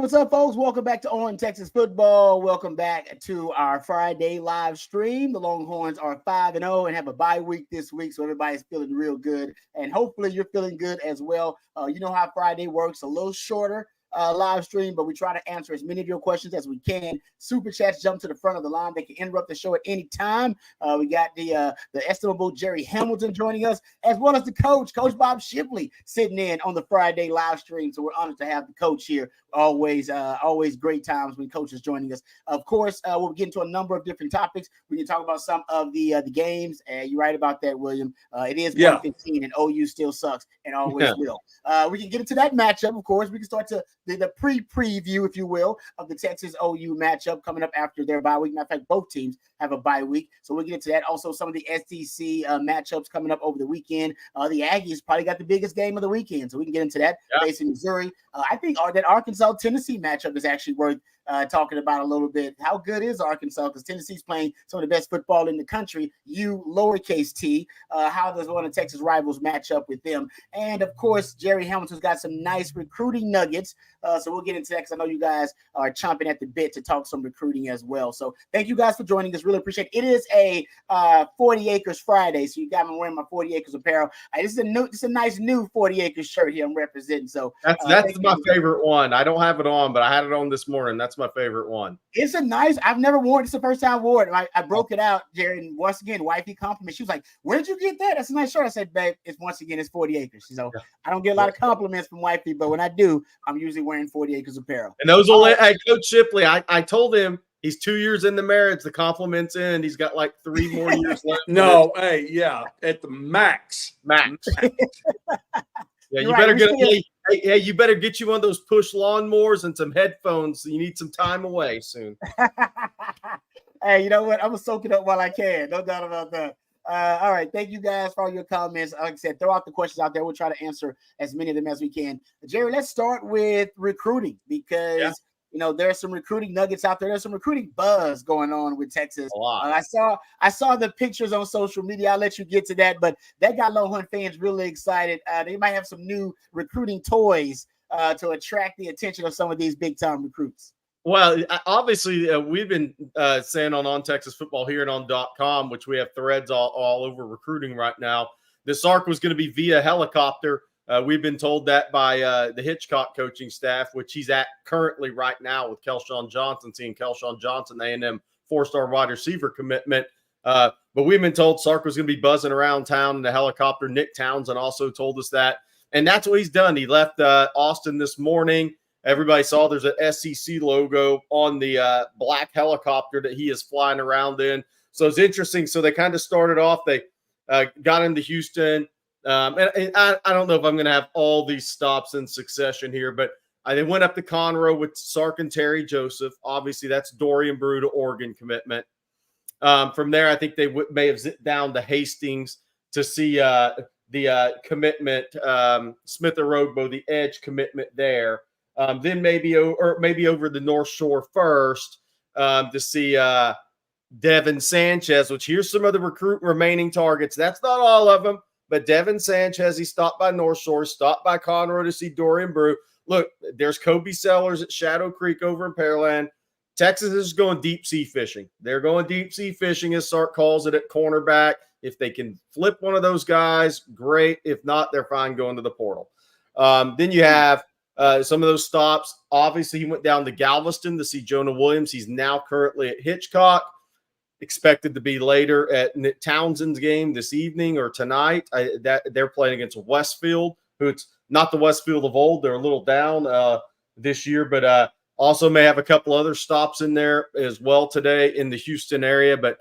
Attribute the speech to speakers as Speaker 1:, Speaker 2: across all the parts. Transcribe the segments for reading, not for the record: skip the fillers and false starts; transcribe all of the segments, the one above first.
Speaker 1: what's up, folks? Welcome back to On Texas Football. Welcome back to our Friday live stream. The Longhorns are 5-0 and have a bye week this week, so everybody's feeling real good. And hopefully you're feeling good as well. You know how Friday works, a little shorter live stream, but we try to answer as many of your questions as we can. Super chats jump to the front of the line. They can interrupt the show at any time. We got the estimable Jerry Hamilton joining us, as well as the coach Bob Shipley, sitting in on the Friday live stream. So we're honored to have the coach here. Always great times when coach is joining us. Of course, we'll get into a number of different topics. We can talk about some of the games. You're right about that, William. It is 1:15, and OU still sucks and always will. We can get into that matchup, of course. We can start to the preview, if you will, of the Texas OU matchup coming up after their bye week. Matter of fact, both teams have a bye week, so we'll get into that. Also, some of the SEC matchups coming up over the weekend. The Aggies probably got the biggest game of the weekend, so we can get into that. Facing Missouri. I think that Arkansas-Tennessee matchup is actually worth talking about a little bit. How good is Arkansas? Because Tennessee's playing some of the best football in the country. Lowercase t. How does one of Texas rivals match up with them? And, of course, Jerry Hamilton's got some nice recruiting nuggets. So we'll get into that because I know you guys are chomping at the bit to talk some recruiting as well. So thank you guys for joining us. Really appreciate it. It is a 40 Acres Friday, so you got me wearing my 40 Acres apparel. This is a nice new 40 Acres shirt here I'm representing. So
Speaker 2: that's my favorite one. I don't have it on, but I had it on this morning. That's my favorite one.
Speaker 1: It's a nice. I've never worn it. It's the first time I wore it. I broke it out, Jerry, and once again, wifey compliment. She was like, "Where'd you get that? That's a nice shirt." I said, "Babe, it's 40 Acres." So I don't get a lot of compliments from wifey, but when I do, I'm usually wearing 40 Acres apparel.
Speaker 2: And those will Coach Shipley. I told him he's 2 years in the marriage. The compliments in. He's got like 3 more years left.
Speaker 3: At the max.
Speaker 2: Yeah, you better get. Hey, you better get you one of those push lawnmowers and some headphones. So you need some time away soon.
Speaker 1: Hey, you know what? I'm gonna soak it up while I can. No doubt about that. All right, thank you guys for all your comments. Like I said, throw out the questions out there. We'll try to answer as many of them as we can. Jerry, let's start with recruiting because there's some recruiting nuggets out there. There's some recruiting buzz going on with Texas.
Speaker 2: A lot.
Speaker 1: I saw the pictures on social media. I'll let you get to that, but that got Longhorn fans really excited. They might have some new recruiting toys to attract the attention of some of these big time recruits.
Speaker 2: Well, obviously, we've been saying on Texas Football here and on .com, which we have threads all over recruiting right now. This arc was going to be via helicopter. We've been told that by the Hitchcock coaching staff, which he's at currently right now with Kelshawn Johnson, seeing Kelshawn Johnson, A&M 4-star wide receiver commitment. But we've been told Sark was going to be buzzing around town in the helicopter. Nick Townsend also told us that. And that's what he's done. He left Austin this morning. Everybody saw there's an SEC logo on the black helicopter that he is flying around in. So it's interesting. So they kind of started off. They got into Houston. And I don't know if I'm going to have all these stops in succession here, but they went up to Conroe with Sark and Terry Joseph. Obviously, that's Dorian Brew to Oregon commitment. From there, I think they may have zipped down to Hastings to see the commitment, Smith Orogbo, the edge commitment there. Then maybe over the North Shore first to see Devin Sanchez, which here's some of the recruit remaining targets. That's not all of them. But Devin Sanchez, he stopped by North Shore, stopped by Conroe to see Dorian Brew. Look, there's Kobe Sellers at Shadow Creek over in Pearland. Texas is going deep sea fishing. They're going deep sea fishing, as Sark calls it, at cornerback. If they can flip one of those guys, great. If not, they're fine going to the portal. Then you have some of those stops. Obviously, he went down to Galveston to see Jonah Williams. He's now currently at Hitchcock. Expected to be later at Nick Townsend's game this evening or tonight. They're playing against Westfield, who it's not the Westfield of old. They're a little down this year, but also may have a couple other stops in there as well today in the Houston area. But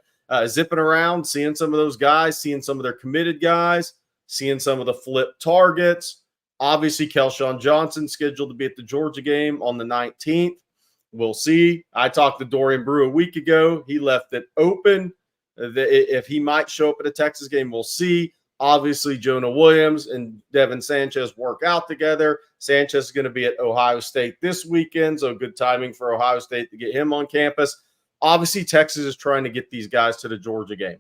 Speaker 2: zipping around, seeing some of those guys, seeing some of their committed guys, seeing some of the flip targets. Obviously, Kelshawn Johnson scheduled to be at the Georgia game on the 19th. We'll see. I talked to Dorian Brew a week ago. He left it open. If he might show up at a Texas game, we'll see. Obviously, Jonah Williams and Devin Sanchez work out together. Sanchez is going to be at Ohio State this weekend, so good timing for Ohio State to get him on campus. Obviously, Texas is trying to get these guys to the Georgia game.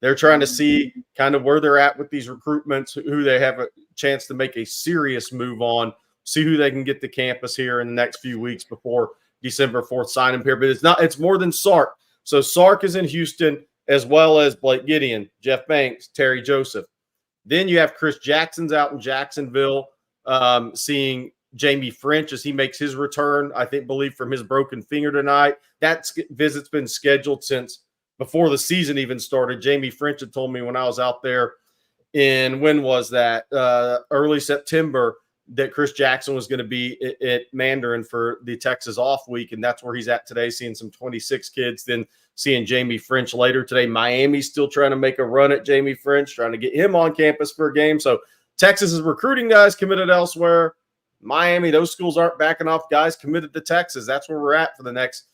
Speaker 2: They're trying to see kind of where they're at with these recruitments, who they have a chance to make a serious move on see who they can get to campus here in the next few weeks before December 4th signing period. But it's more than Sark. So Sark is in Houston, as well as Blake Gideon, Jeff Banks, Terry Joseph. Then you have Chris Jackson's out in Jacksonville, seeing Jamie French as he makes his return, believe from his broken finger tonight. That visit's been scheduled since before the season even started. Jamie French had told me when I was out there when was that? Early September, that Chris Jackson was going to be at Mandarin for the Texas off week, and that's where he's at today, seeing some 26 kids, then seeing Jamie French later today. Miami's still trying to make a run at Jamie French, trying to get him on campus for a game. So Texas is recruiting guys committed elsewhere. Miami, those schools aren't backing off guys committed to Texas. That's where we're at for the next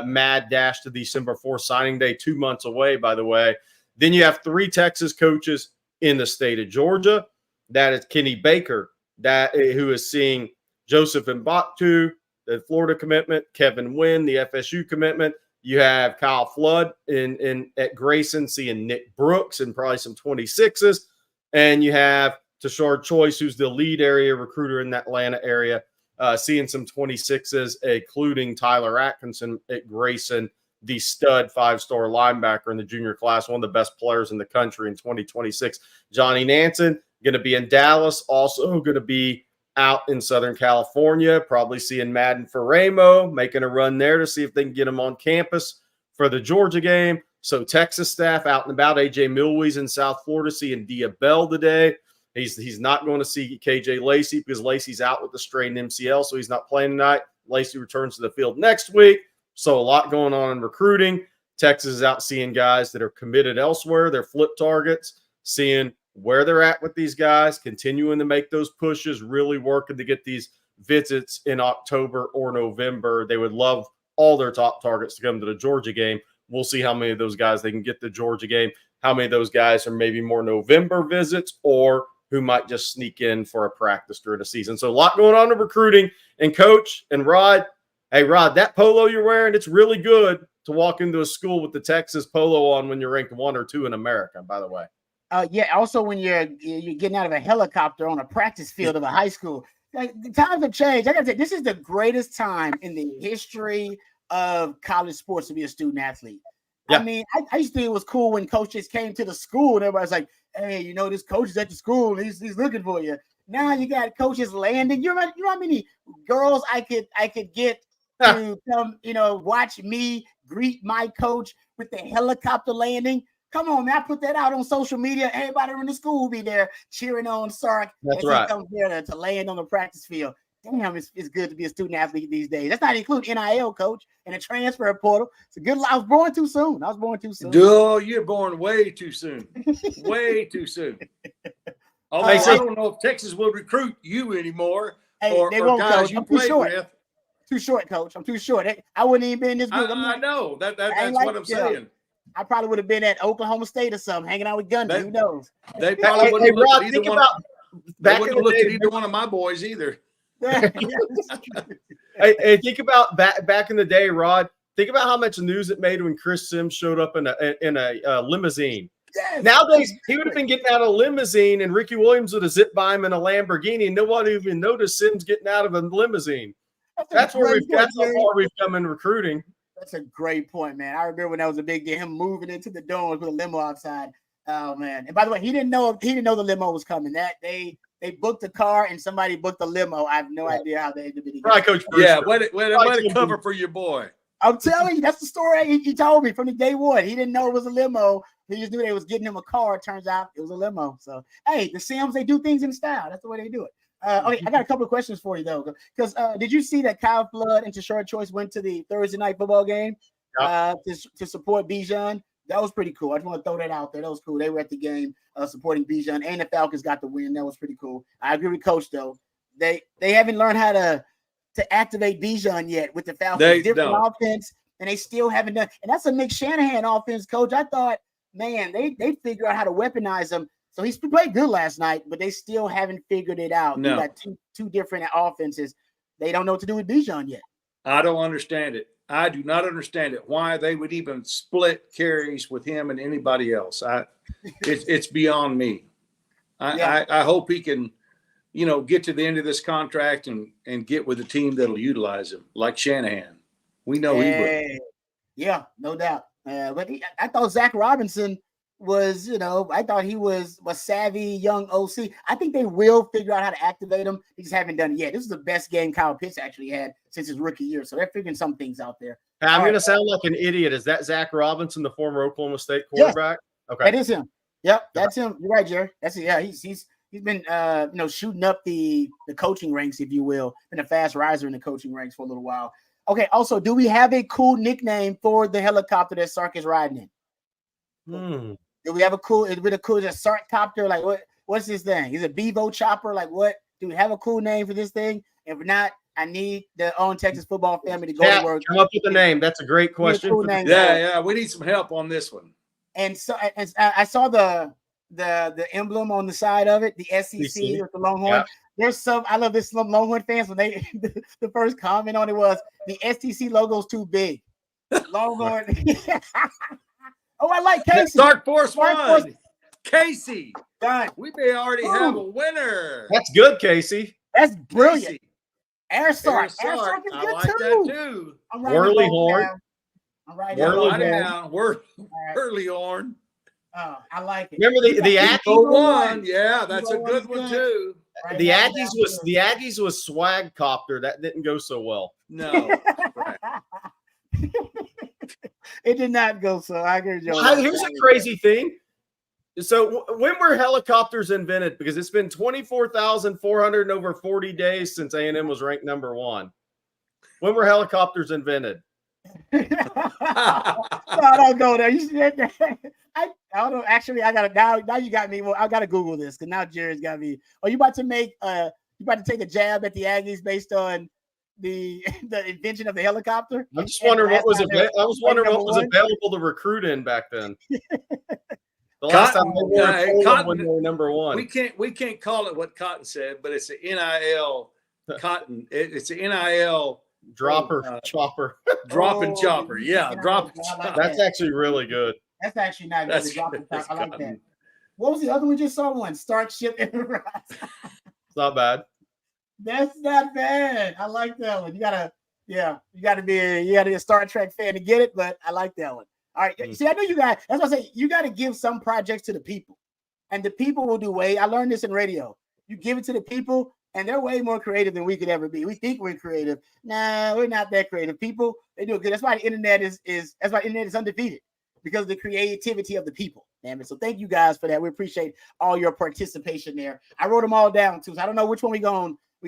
Speaker 2: mad dash to December 4th signing day, 2 months away, by the way. Then you have 3 Texas coaches in the state of Georgia. That is Kenny Baker, who is seeing Joseph Mbaktu, the Florida commitment, Kevin Wynn, the FSU commitment. You have Kyle Flood at Grayson, seeing Nick Brooks and probably some 26s. And you have Tashard Choice, who's the lead area recruiter in that Atlanta area, seeing some 26s, including Tyler Atkinson at Grayson, the stud 5-star linebacker in the junior class, one of the best players in the country in 2026. Johnny Nansen, going to be in Dallas, also going to be out in Southern California, probably seeing Madden Ferramo, making a run there to see if they can get him on campus for the Georgia game. So Texas staff out and about. AJ Milway's in South Florida, seeing Dia Bell today. He's not going to see KJ Lacey because Lacey's out with the strained MCL, so he's not playing tonight. Lacey returns to the field next week. So a lot going on in recruiting. Texas is out seeing guys that are committed elsewhere. They're flip targets, seeing where they're at with these guys, continuing to make those pushes, really working to get these visits in October or November. They would love all their top targets to come to the Georgia game. We'll see how many of those guys they can get to the Georgia game, how many of those guys are maybe more November visits or who might just sneak in for a practice during the season. So a lot going on in recruiting. And Coach and Rod, hey, Rod, that polo you're wearing, it's really good to walk into a school with the Texas polo on when you're ranked 1 or 2 in America, by the way.
Speaker 1: Yeah, also when you're getting out of a helicopter on a practice field of a high school. Like, the times have changed. I got to say, this is the greatest time in the history of college sports to be a student athlete. Yeah. I mean, I used to think it was cool when coaches came to the school and everybody's like, hey, this coach is at the school. He's looking for you. Now you got coaches landing. You know how many girls I could get to come, watch me greet my coach with the helicopter landing. Come on, man. I put that out on social media. Everybody in the school will be there cheering on Sark.
Speaker 2: That's right.
Speaker 1: He comes there to land on the practice field. Damn, it's good to be a student athlete these days. That's not including NIL, coach, and a transfer portal. It's a good. I was born too soon.
Speaker 3: Duh, you're born way too soon. Way too soon. Although I don't know if Texas will recruit you anymore.
Speaker 1: Hey,
Speaker 3: or guys you play with.
Speaker 1: Too short, coach. I'm too short. I wouldn't even be in this group.
Speaker 3: I know. That's what I'm saying.
Speaker 1: I probably would have been at Oklahoma State or something, hanging out with Gundy. Who knows?
Speaker 3: They probably wouldn't look at either one. They wouldn't look at either one of my boys either.
Speaker 2: Hey, think about back in the day, Rod. Think about how much news it made when Chris Sims showed up in a limousine. Yes. Nowadays, he would have been getting out of a limousine, and Ricky Williams would have zipped by him in a Lamborghini, and nobody even noticed Sims getting out of a limousine. That's how far we've come in recruiting.
Speaker 1: That's a great point, man. I remember when that was a big deal, him moving into the dorms with a limo outside. Oh man! And by the way, he didn't know the limo was coming. That they booked a car and somebody booked a limo. I have no idea how they did it.
Speaker 2: Right, Coach Bruce.
Speaker 3: Yeah, what a cover for your boy.
Speaker 1: I'm telling you, that's the story he told me from the day one. He didn't know it was a limo. He just knew they was getting him a car. It turns out it was a limo. So hey, the Sims, they do things in style. That's the way they do it. Okay, I got a couple of questions for you though, because did you see that Kyle Flood and Tashard Choice went to the Thursday night football game to support Bijan? That was pretty cool. I just want to throw that out there. That was cool. They were at the game supporting Bijan, and the Falcons got the win. That was pretty cool. I agree with Coach though. They haven't learned how to activate Bijan yet with the Falcons. Different offense, and they still haven't done. And that's a Nick Shanahan offense, Coach. I thought, man, they figure out how to weaponize him. So he's played good last night, but they still haven't figured it out.
Speaker 3: No.
Speaker 1: You got two different offenses. They don't know what to do with Bijan yet.
Speaker 3: I don't understand it. I do not understand it. Why they would even split carries with him and anybody else. It's beyond me. I hope he can, get to the end of this contract and get with a team that'll utilize him, like Shanahan. We know he will.
Speaker 1: Yeah, no doubt. But I thought Zach Robinson was, I thought he was a savvy young OC. I think they will figure out how to activate him. They just haven't done it yet. This is the best game Kyle Pitts actually had since his rookie year. So they're figuring some things out there.
Speaker 2: I'm going to sound like an idiot. Is that Zach Robinson, the former Oklahoma State quarterback?
Speaker 1: Yes, okay. That is him. Yep, that's him. You're right, Jerry. That's it. Yeah, he's been shooting up the coaching ranks, if you will. Been a fast riser in the coaching ranks for a little while. Okay, also, do we have a cool nickname for the helicopter that Sark is riding in? Do we have a cool? Is it a cool? Is it a Sark copter? Like what's this thing? Is it Bevo Chopper? Like what? Do we have a cool name for this thing? If not, I need the own Texas football family to go to work.
Speaker 2: Come up with a name. That's a great question.
Speaker 3: Cool name, yeah. We need some help on this one.
Speaker 1: And so I saw the emblem on the side of it, the SEC with the Longhorn. Yeah. There's I love this Longhorn fans when they the first comment on it was the SEC logo's too big. Longhorn. Oh, I like Casey.
Speaker 3: Dark Force One. Casey.
Speaker 1: Done.
Speaker 3: We may already have a winner.
Speaker 2: That's good, Casey.
Speaker 1: That's brilliant.
Speaker 3: Casey.
Speaker 1: Air Sark is good
Speaker 3: I like that too.
Speaker 2: Whirly Horn.
Speaker 1: I'm right
Speaker 3: down. Whirly Horn.
Speaker 1: Oh, I like it.
Speaker 2: Remember the
Speaker 3: Aggies one? Yeah, that's a good one too.
Speaker 2: Right, the Aggies was swag copter. That didn't go so well.
Speaker 3: No. Right.
Speaker 1: It did not go so. I agree.
Speaker 2: Here's a crazy thing. So when were helicopters invented? Because it's been 24,400 over 40 days since A&M was ranked number 1. When were helicopters invented?
Speaker 1: No, don't go there. You said that. I don't know. Actually, I got it now. Now you got me. Well, I got to Google this because now Jerry's got me. Are you about to take a jab at the Aggies based on the invention of the helicopter?
Speaker 2: I'm just wondering what was available to recruit in back then. The last time when they were number 1.
Speaker 3: We can't call it what Cotton said, but it's an NIL Cotton. It's an NIL
Speaker 2: chopper.
Speaker 3: Drop and chopper. Yeah, drop and chopper.
Speaker 2: That's actually really good.
Speaker 1: That's actually not good. Drop and chopper. I like that. What was the other one? Just saw one. Starship Enterprise.
Speaker 2: It's not bad.
Speaker 1: That's not bad. I like that one. You gotta be a Star Trek fan to get it, but I like that one. All right. See, I know you guys. That's what I say. You got to give some projects to the people, and the people will do way. I learned this in radio. You give it to the people, and they're way more creative than we could ever be. We think we're creative. Nah, we're not that creative. People, they do it good. That's why the internet is undefeated, because of the creativity of the people. Damn it. So thank you guys for that. We appreciate all your participation there. I wrote them all down too. So I don't know which one we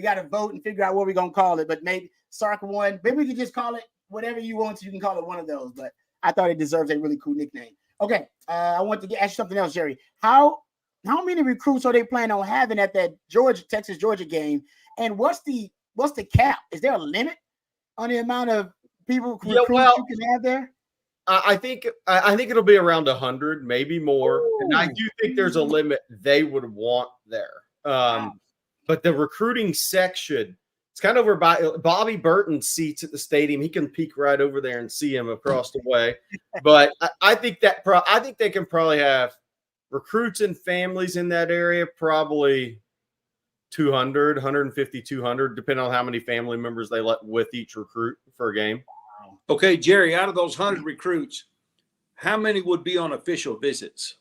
Speaker 1: got to vote and figure out what we're gonna call it. But maybe Sark 1. Maybe we can just call it whatever you want. You can call it one of those. But I thought it deserves a really cool nickname. Okay, I want to ask you something else, Jerry. How many recruits are they planning on having at that Texas Georgia game? And what's the cap? Is there a limit on the amount of people you can have there?
Speaker 2: I think it'll be around 100, maybe more. Ooh. And I do think there's a limit they would want there. But the recruiting section, it's kind of over by Bobby Burton's seats at the stadium. He can peek right over there and see him across the way. But I think they can probably have recruits and families in that area, probably 200, 150, 200, depending on how many family members they let with each recruit for a game.
Speaker 3: Okay, Jerry, out of those 100 recruits, how many would be on official visits?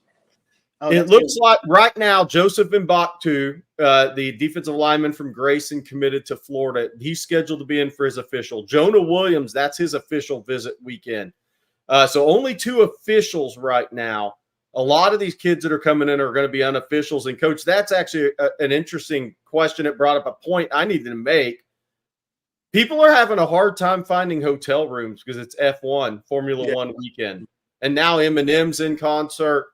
Speaker 2: Oh, it looks like right now, Joseph Mbaktu, the defensive lineman from Grayson, committed to Florida. He's scheduled to be in for his official. Jonah Williams, that's his official visit weekend. So only 2 officials right now. A lot of these kids that are coming in are going to be unofficials. And, Coach, that's actually an interesting question. It brought up a point I needed to make. People are having a hard time finding hotel rooms because it's F1, Formula One weekend. And now Eminem's in concert.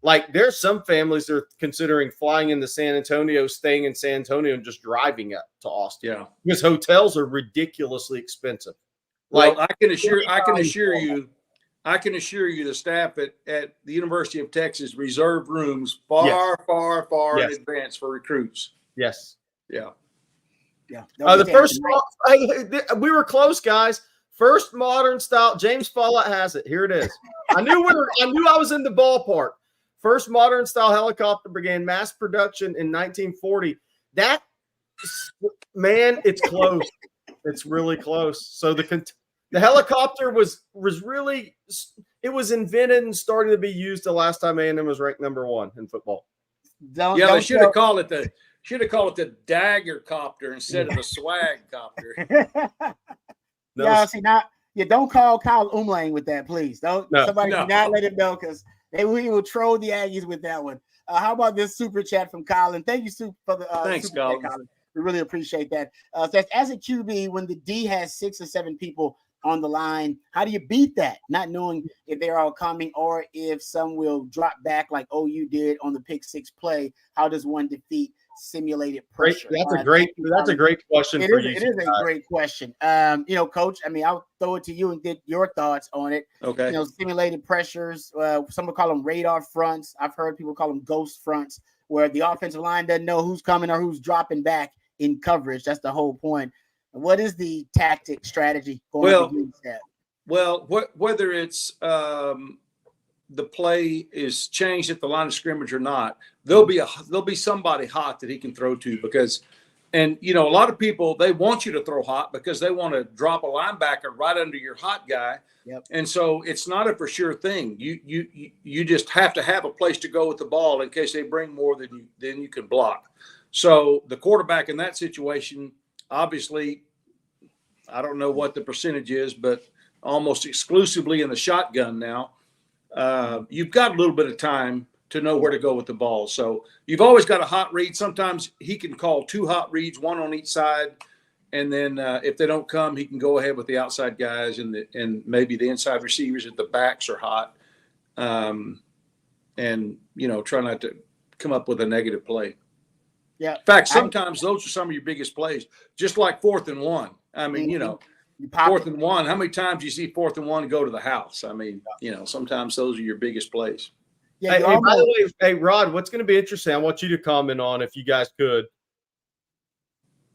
Speaker 2: Like, there's some families that are considering flying into San Antonio, staying in San Antonio, and just driving up to Austin.
Speaker 3: Yeah,
Speaker 2: because hotels are ridiculously expensive.
Speaker 3: Well, I can assure you, the staff at the University of Texas reserve rooms far in advance for recruits.
Speaker 2: Yes.
Speaker 3: Yeah.
Speaker 1: Yeah.
Speaker 2: We were close, guys. First modern style. James Follett has it. Here it is. I knew I was in the ballpark. First modern style helicopter began mass production in 1940. That Man, it's close. It's really close. So the helicopter was really, it was invented and started to be used the last time A&M was ranked #1 in football.
Speaker 3: They should have called it the dagger copter instead of the swag copter.
Speaker 1: Yeah, see, now you don't call Kyle Umlang with that, please. Do not let him know, because we will troll the Aggies with that one. How about this super chat from Colin? Thank you, for the
Speaker 3: thanks,
Speaker 1: Colin. We really appreciate that. As a QB, when the D has 6 or 7 people on the line, how do you beat that? Not knowing if they're all coming or if some will drop back like OU did on the pick 6 play. How does one defeat simulated pressure?
Speaker 2: That's a great question.
Speaker 1: It is a great question. Coach, I mean, I'll throw it to you and get your thoughts on it.
Speaker 3: Okay.
Speaker 1: Simulated pressures. Some will call them radar fronts. I've heard people call them ghost fronts, where the offensive line doesn't know who's coming or who's dropping back in coverage. That's the whole point. What is the tactic strategy going against that?
Speaker 3: Well, whether it's the play is changed at the line of scrimmage or not, there'll be somebody hot that he can throw to, because, and a lot of people, they want you to throw hot because they want to drop a linebacker right under your hot guy.
Speaker 1: Yep.
Speaker 3: And so it's not a for sure thing. You just have to have a place to go with the ball in case they bring more than you can block. So the quarterback in that situation, obviously, I don't know what the percentage is, but almost exclusively in the shotgun now. You've got a little bit of time to know where to go with the ball. So you've always got a hot read. Sometimes he can call 2 hot reads, 1 on each side. And then if they don't come, he can go ahead with the outside guys and maybe the inside receivers at the backs are hot. And try not to come up with a negative play.
Speaker 1: Yeah.
Speaker 3: In fact, sometimes those are some of your biggest plays, just like 4th and 1. I mean, 4th and 1, how many times do you see 4th and 1 go to the house? I mean, sometimes those are your biggest plays.
Speaker 1: Yeah,
Speaker 2: by the way, Rod, what's going to be interesting, I want you to comment on, if you guys could.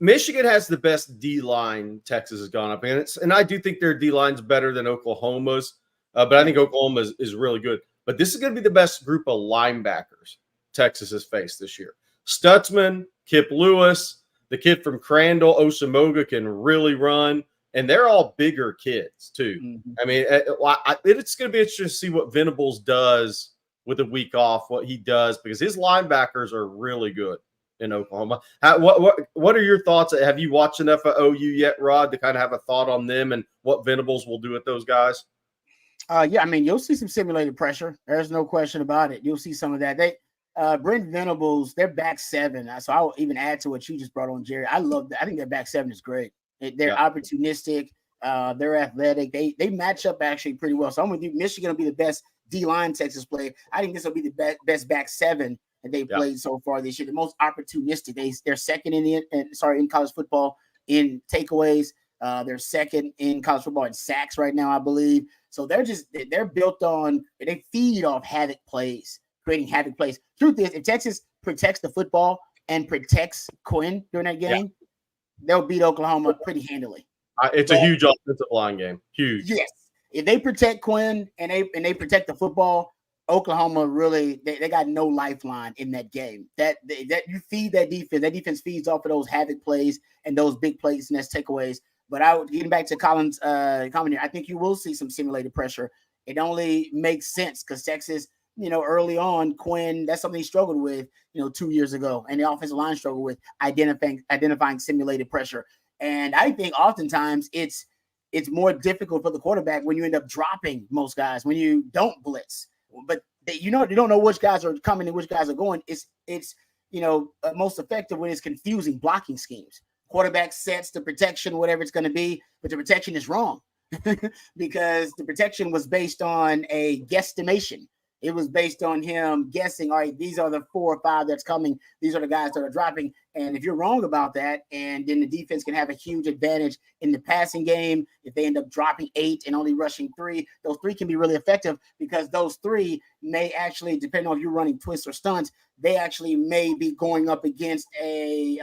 Speaker 2: Michigan has the best D-line Texas has gone up against, and I do think their D-line's better than Oklahoma's, but I think Oklahoma is really good. But this is going to be the best group of linebackers Texas has faced this year. Stutzman, Kip Lewis, the kid from Crandall, Osamoga, can really run, and they're all bigger kids too.
Speaker 1: Mm-hmm.
Speaker 2: I mean, it's going to be interesting to see what Venables does with a week off, what he does, because his linebackers are really good in Oklahoma. What are your thoughts? Have you watched enough of OU yet, Rod, to kind of have a thought on them and what Venables will do with those guys?
Speaker 1: Yeah, I mean, you'll see some simulated pressure. There's no question about it. You'll see some of that. Brent Venables, their back 7. So I'll even add to what you just brought on, Jerry. I love that. I think their back 7 is great. They're opportunistic. They're athletic. They match up actually pretty well. So I'm with you. Michigan will be the best D-line Texas play. I think this will be the best back 7 that they've played so far this year. The most opportunistic. They're second in college football in takeaways. They're second in college football in sacks right now, I believe. So they're built on, they feed off havoc plays, creating havoc plays. Truth is, if Texas protects the football and protects Quinn during that game, they'll beat Oklahoma pretty handily.
Speaker 2: It's a huge offensive line game. Huge.
Speaker 1: Yes. If they protect Quinn and they protect the football, Oklahoma really they got no lifeline in that game. That you feed that defense feeds off of those havoc plays and those big plays and that's takeaways. But getting back to Colin's comment here, I think you will see some simulated pressure. It only makes sense because Texas, early on, Quinn, that's something he struggled with, 2 years ago, and the offensive line struggled with identifying simulated pressure. And I think oftentimes it's more difficult for the quarterback when you end up dropping most guys, when you don't blitz. But you don't know which guys are coming and which guys are going. It's most effective when it's confusing blocking schemes. Quarterback sets the protection, whatever it's going to be, but the protection is wrong because the protection was based on a guesstimation. It was based on him guessing, all right, these are the 4 or 5 that's coming. These are the guys that are dropping. And if you're wrong about that, and then the defense can have a huge advantage in the passing game, if they end up dropping 8 and only rushing 3, those 3 can be really effective because those 3 may actually, depending on if you're running twists or stunts, they actually may be going up against a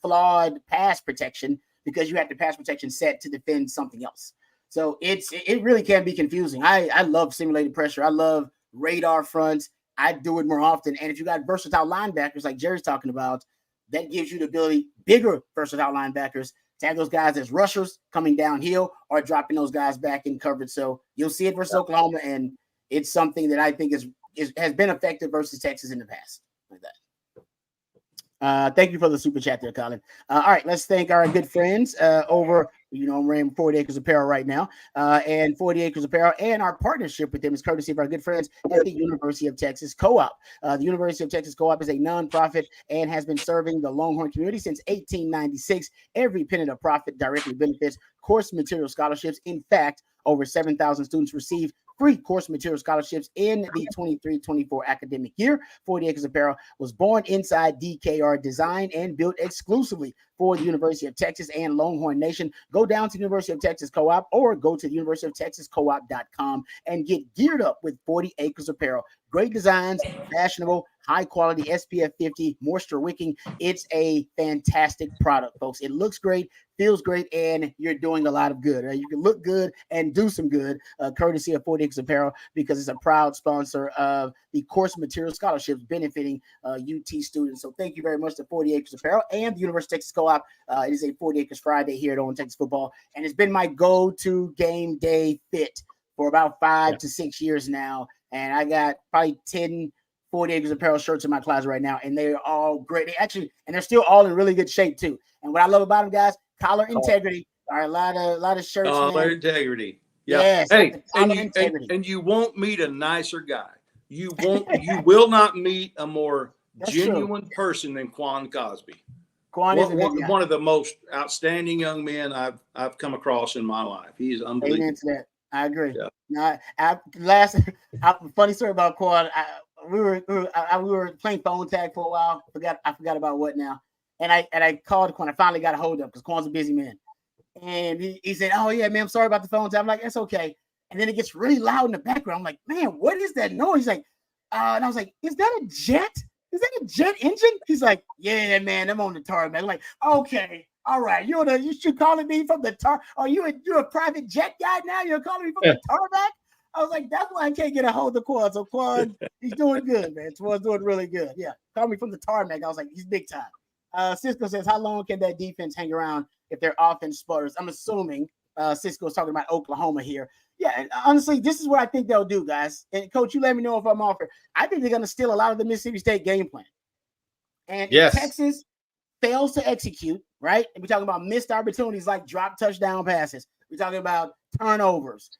Speaker 1: flawed pass protection because you have the pass protection set to defend something else. So it really can be confusing. I love simulated pressure. I love radar fronts. I do it more often. And if you got versatile linebackers like Jerry's talking about, that gives you the ability, bigger versatile linebackers, to have those guys as rushers coming downhill or dropping those guys back in coverage. So you'll see it versus Oklahoma, and it's something that I think has been effective versus Texas in the past. Like that. Thank you for the super chat there, Colin. All right, let's thank our good friends over, I'm wearing 40 Acres Apparel right now, and 40 Acres Apparel, and our partnership with them is courtesy of our good friends at the University of Texas Co-op. The University of Texas Co-op is a nonprofit and has been serving the Longhorn community since 1896. Every penny of profit directly benefits course material scholarships. In fact, over 7,000 students receive free course material scholarships in the 23-24 academic year. 40 Acres Apparel was born inside DKR, designed and built exclusively for the University of Texas and Longhorn Nation. Go down to the University of Texas Co-op or go to the University of Texas Co-op.com and get geared up with 40 Acres Apparel. Great designs, fashionable, high quality, SPF 50, moisture wicking. It's a fantastic product, folks. It looks great, feels great, and you're doing a lot of good. You can look good and do some good, courtesy of 40 Acres Apparel, because it's a proud sponsor of the course material scholarships benefiting UT students. So thank you very much to 40 Acres Apparel and the University of Texas Co-op. It is a 40 Acres Friday here at On Texas Football, and it's been my go-to game day fit for about 5 to 6 years now. And I got probably 10 40 Acres Apparel shirts in my closet right now, and they're all great. And they're still all in really good shape too. And what I love about them, guys, collar integrity. All right, a lot of shirts.
Speaker 3: Collar integrity. Yeah.
Speaker 1: Yes,
Speaker 3: hey, and you won't meet a nicer guy. You will not meet a more genuine person than Quan Cosby.
Speaker 1: Quan is
Speaker 3: one of the most outstanding young men I've come across in my life. He's unbelievable.
Speaker 1: Amen to that. I agree.
Speaker 3: Yeah.
Speaker 1: Funny story about Quan. We were playing phone tag for a while. I forgot about what now. And I called Quan. I finally got a hold of him because Quan's a busy man. And he said, "Oh yeah, man, I'm sorry about the phone tag." I'm like, "That's okay." And then it gets really loud in the background. I'm like, "Man, what is that noise?" He's like, and I was like, "Is that a jet? Is that a jet engine?" He's like, "Yeah, man, I'm on the tarmac." I'm like, "Okay, all right. You should calling me from the tar. Are you a private jet guy now? You're calling me from the tarmac?" I was like, "That's why I can't get a hold of Quan." So Quan, he's doing good, man. Quan's doing really good. Yeah, call me from the tarmac. I was like, he's big time. Cisco says, "How long can that defense hang around if their offense sputters?" I'm assuming Cisco is talking about Oklahoma here. Yeah, and honestly, this is what I think they'll do, guys. And Coach, you let me know if I'm off here. I think they're going to steal a lot of the Mississippi State game plan. And if Texas fails to execute, right? And we're talking about missed opportunities like drop touchdown passes. We're talking about turnovers,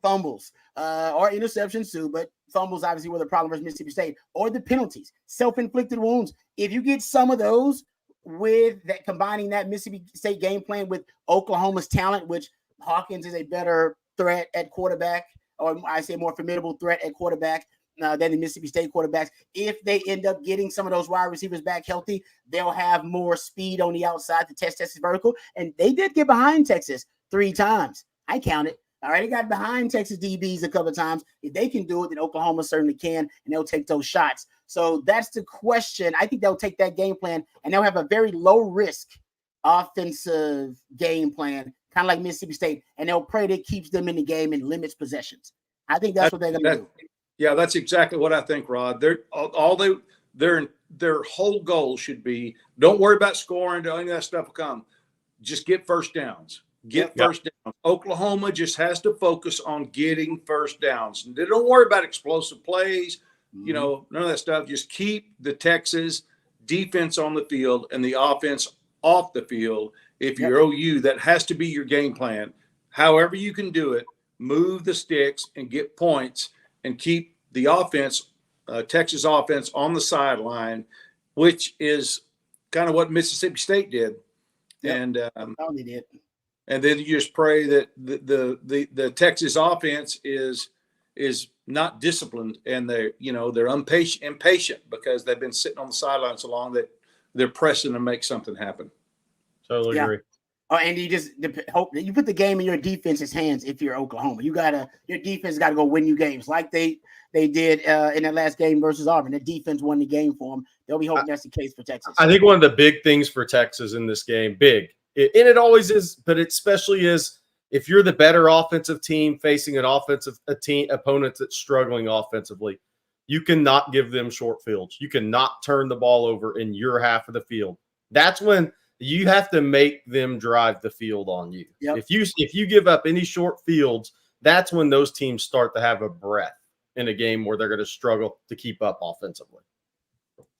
Speaker 1: fumbles, or interceptions too, but fumbles obviously were the problem versus Mississippi State, or the penalties, self-inflicted wounds. If you get some of those with that, combining that Mississippi State game plan with Oklahoma's talent, which Hawkins is a better threat at quarterback, or I say more formidable threat at quarterback than the Mississippi State quarterbacks. If they end up getting some of those wide receivers back healthy, they'll have more speed on the outside to test Texas vertical. And they did get behind Texas 3 times. I counted. All right, they got behind Texas DBs a couple of times. If they can do it, then Oklahoma certainly can, and they'll take those shots. So that's the question. I think they'll take that game plan, and they'll have a very low-risk offensive game plan, kind of like Mississippi State, and they'll pray that it keeps them in the game and limits possessions. I think that's what they're going to do.
Speaker 3: Yeah, that's exactly what I think, Rod. Their whole goal should be, don't worry about scoring, any of that stuff will come. Just get first downs. First down. Oklahoma just has to focus on getting first downs. They don't worry about explosive plays, none of that stuff. Just keep the Texas defense on the field and the offense off the field. If you're OU, that has to be your game plan. However you can do it, move the sticks and get points and keep the offense, Texas offense, on the sideline, which is kind of what Mississippi State did.
Speaker 1: Yep.
Speaker 3: And
Speaker 1: they did.
Speaker 3: And then you just pray that the Texas offense is not disciplined, and they're impatient because they've been sitting on the sideline so long that they're pressing to make something happen.
Speaker 2: Totally agree.
Speaker 1: Oh, and you just hope that you put the game in your defense's hands. If you're Oklahoma, your defense got to go win you games like they did in that last game versus Auburn. The defense won the game for them. They'll be hoping that's the case for Texas.
Speaker 2: I think one of the big things for Texas in this game, and it always is, but it especially is if you're the better offensive team facing an opponent that's struggling offensively, you cannot give them short fields. You cannot turn the ball over in your half of the field. That's when you have to make them drive the field on you.
Speaker 1: Yep.
Speaker 2: If you give up any short fields, that's when those teams start to have a breath in a game where they're going to struggle to keep up offensively.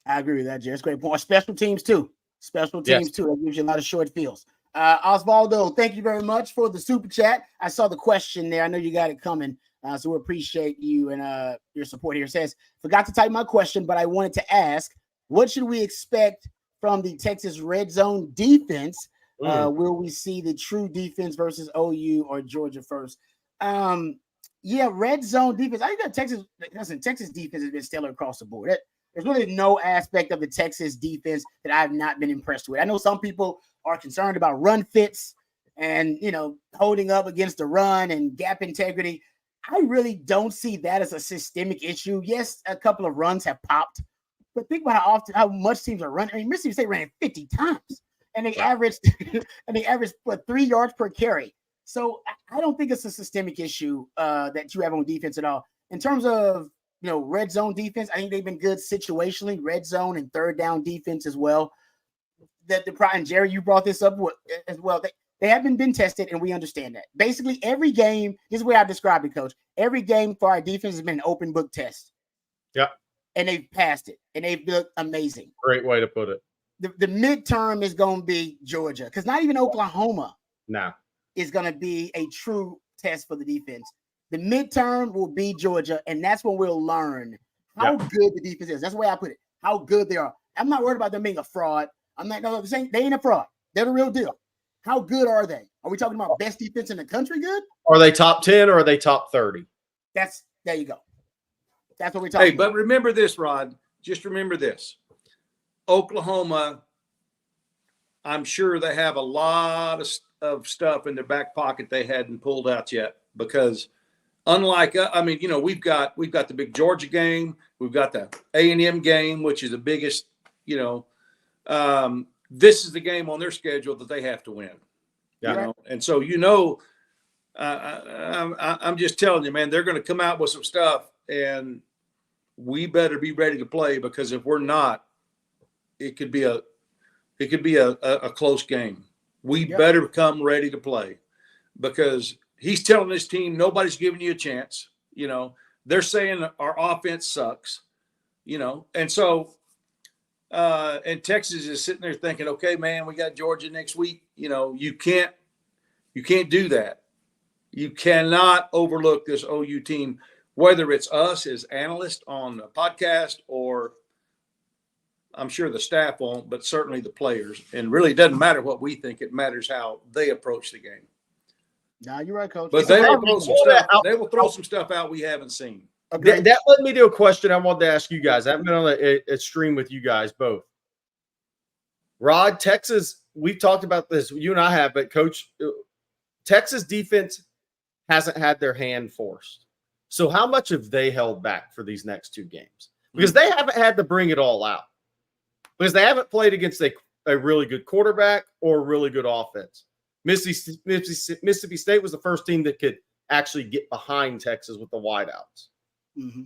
Speaker 1: I agree with that, Jerry. It's a great point. Special teams too. Special teams too. That gives you a lot of short fields. Osvaldo, thank you very much for the super chat. I saw the question there. I know you got it coming. So we appreciate you and your support here. It says, forgot to type my question, but I wanted to ask, what should we expect from the Texas red zone defense? Will we see the true defense versus OU or Georgia first? Red zone defense. I think that Texas defense has been stellar across the board. There's really no aspect of the Texas defense that I've not been impressed with. I know some people are concerned about run fits and, holding up against the run and gap integrity. I really don't see that as a systemic issue. Yes, a couple of runs have popped, but think about how much teams are running. I mean, Mississippi State ran 50 times, and they averaged 3 yards per carry. So I don't think it's a systemic issue that you have on defense at all. In terms of red zone defense, I think they've been good situationally, red zone and third down defense as well. And Jerry, you brought this up as well. They haven't been tested, and we understand that. Basically, every game, this is the way I describe it, Coach. Every game for our defense has been an open book test.
Speaker 2: Yeah.
Speaker 1: And they've passed it, and they've looked amazing.
Speaker 2: Great way to put it.
Speaker 1: The midterm is going to be Georgia, because not even Oklahoma is going to be a true test for the defense. The midterm will be Georgia, and that's when we'll learn how good the defense is. That's the way I put it, how good they are. I'm not worried about them being a fraud. They ain't a fraud. They're the real deal. How good are they? Are we talking about best defense in the country good?
Speaker 2: Are they top 10 or are they top 30?
Speaker 1: There you go. That's what we're talking about.
Speaker 3: But remember this, Rod. Just remember this. Oklahoma, I'm sure they have a lot of stuff in their back pocket they hadn't pulled out yet, because unlike, we've got the big Georgia game. We've got the A&M game, which is the biggest, this is the game on their schedule that they have to win.
Speaker 2: Yeah.
Speaker 3: And so, I'm just telling you, man, they're going to come out with some stuff, and we better be ready to play, because if we're not, it could be a close game. We better come ready to play, because he's telling his team, nobody's giving you a chance. They're saying our offense sucks, and so, and Texas is sitting there thinking, okay, man, we got Georgia next week. You can't do that. You cannot overlook this OU team, whether it's us as analysts on the podcast, or I'm sure the staff won't, but certainly the players. And really, it doesn't matter what we think. It matters how they approach the game.
Speaker 1: No, you're right, Coach.
Speaker 3: But they will throw some stuff out we haven't seen.
Speaker 2: That led me to a question I wanted to ask you guys. I haven't been on a stream with you guys both. Rod, Texas, we've talked about this. You and I have, but Coach, Texas defense hasn't had their hand forced. So how much have they held back for these next two games? Because they haven't had to bring it all out. Because they haven't played against a really good quarterback or a really good offense. Mississippi State was the first team that could actually get behind Texas with the wideouts. Mm-hmm.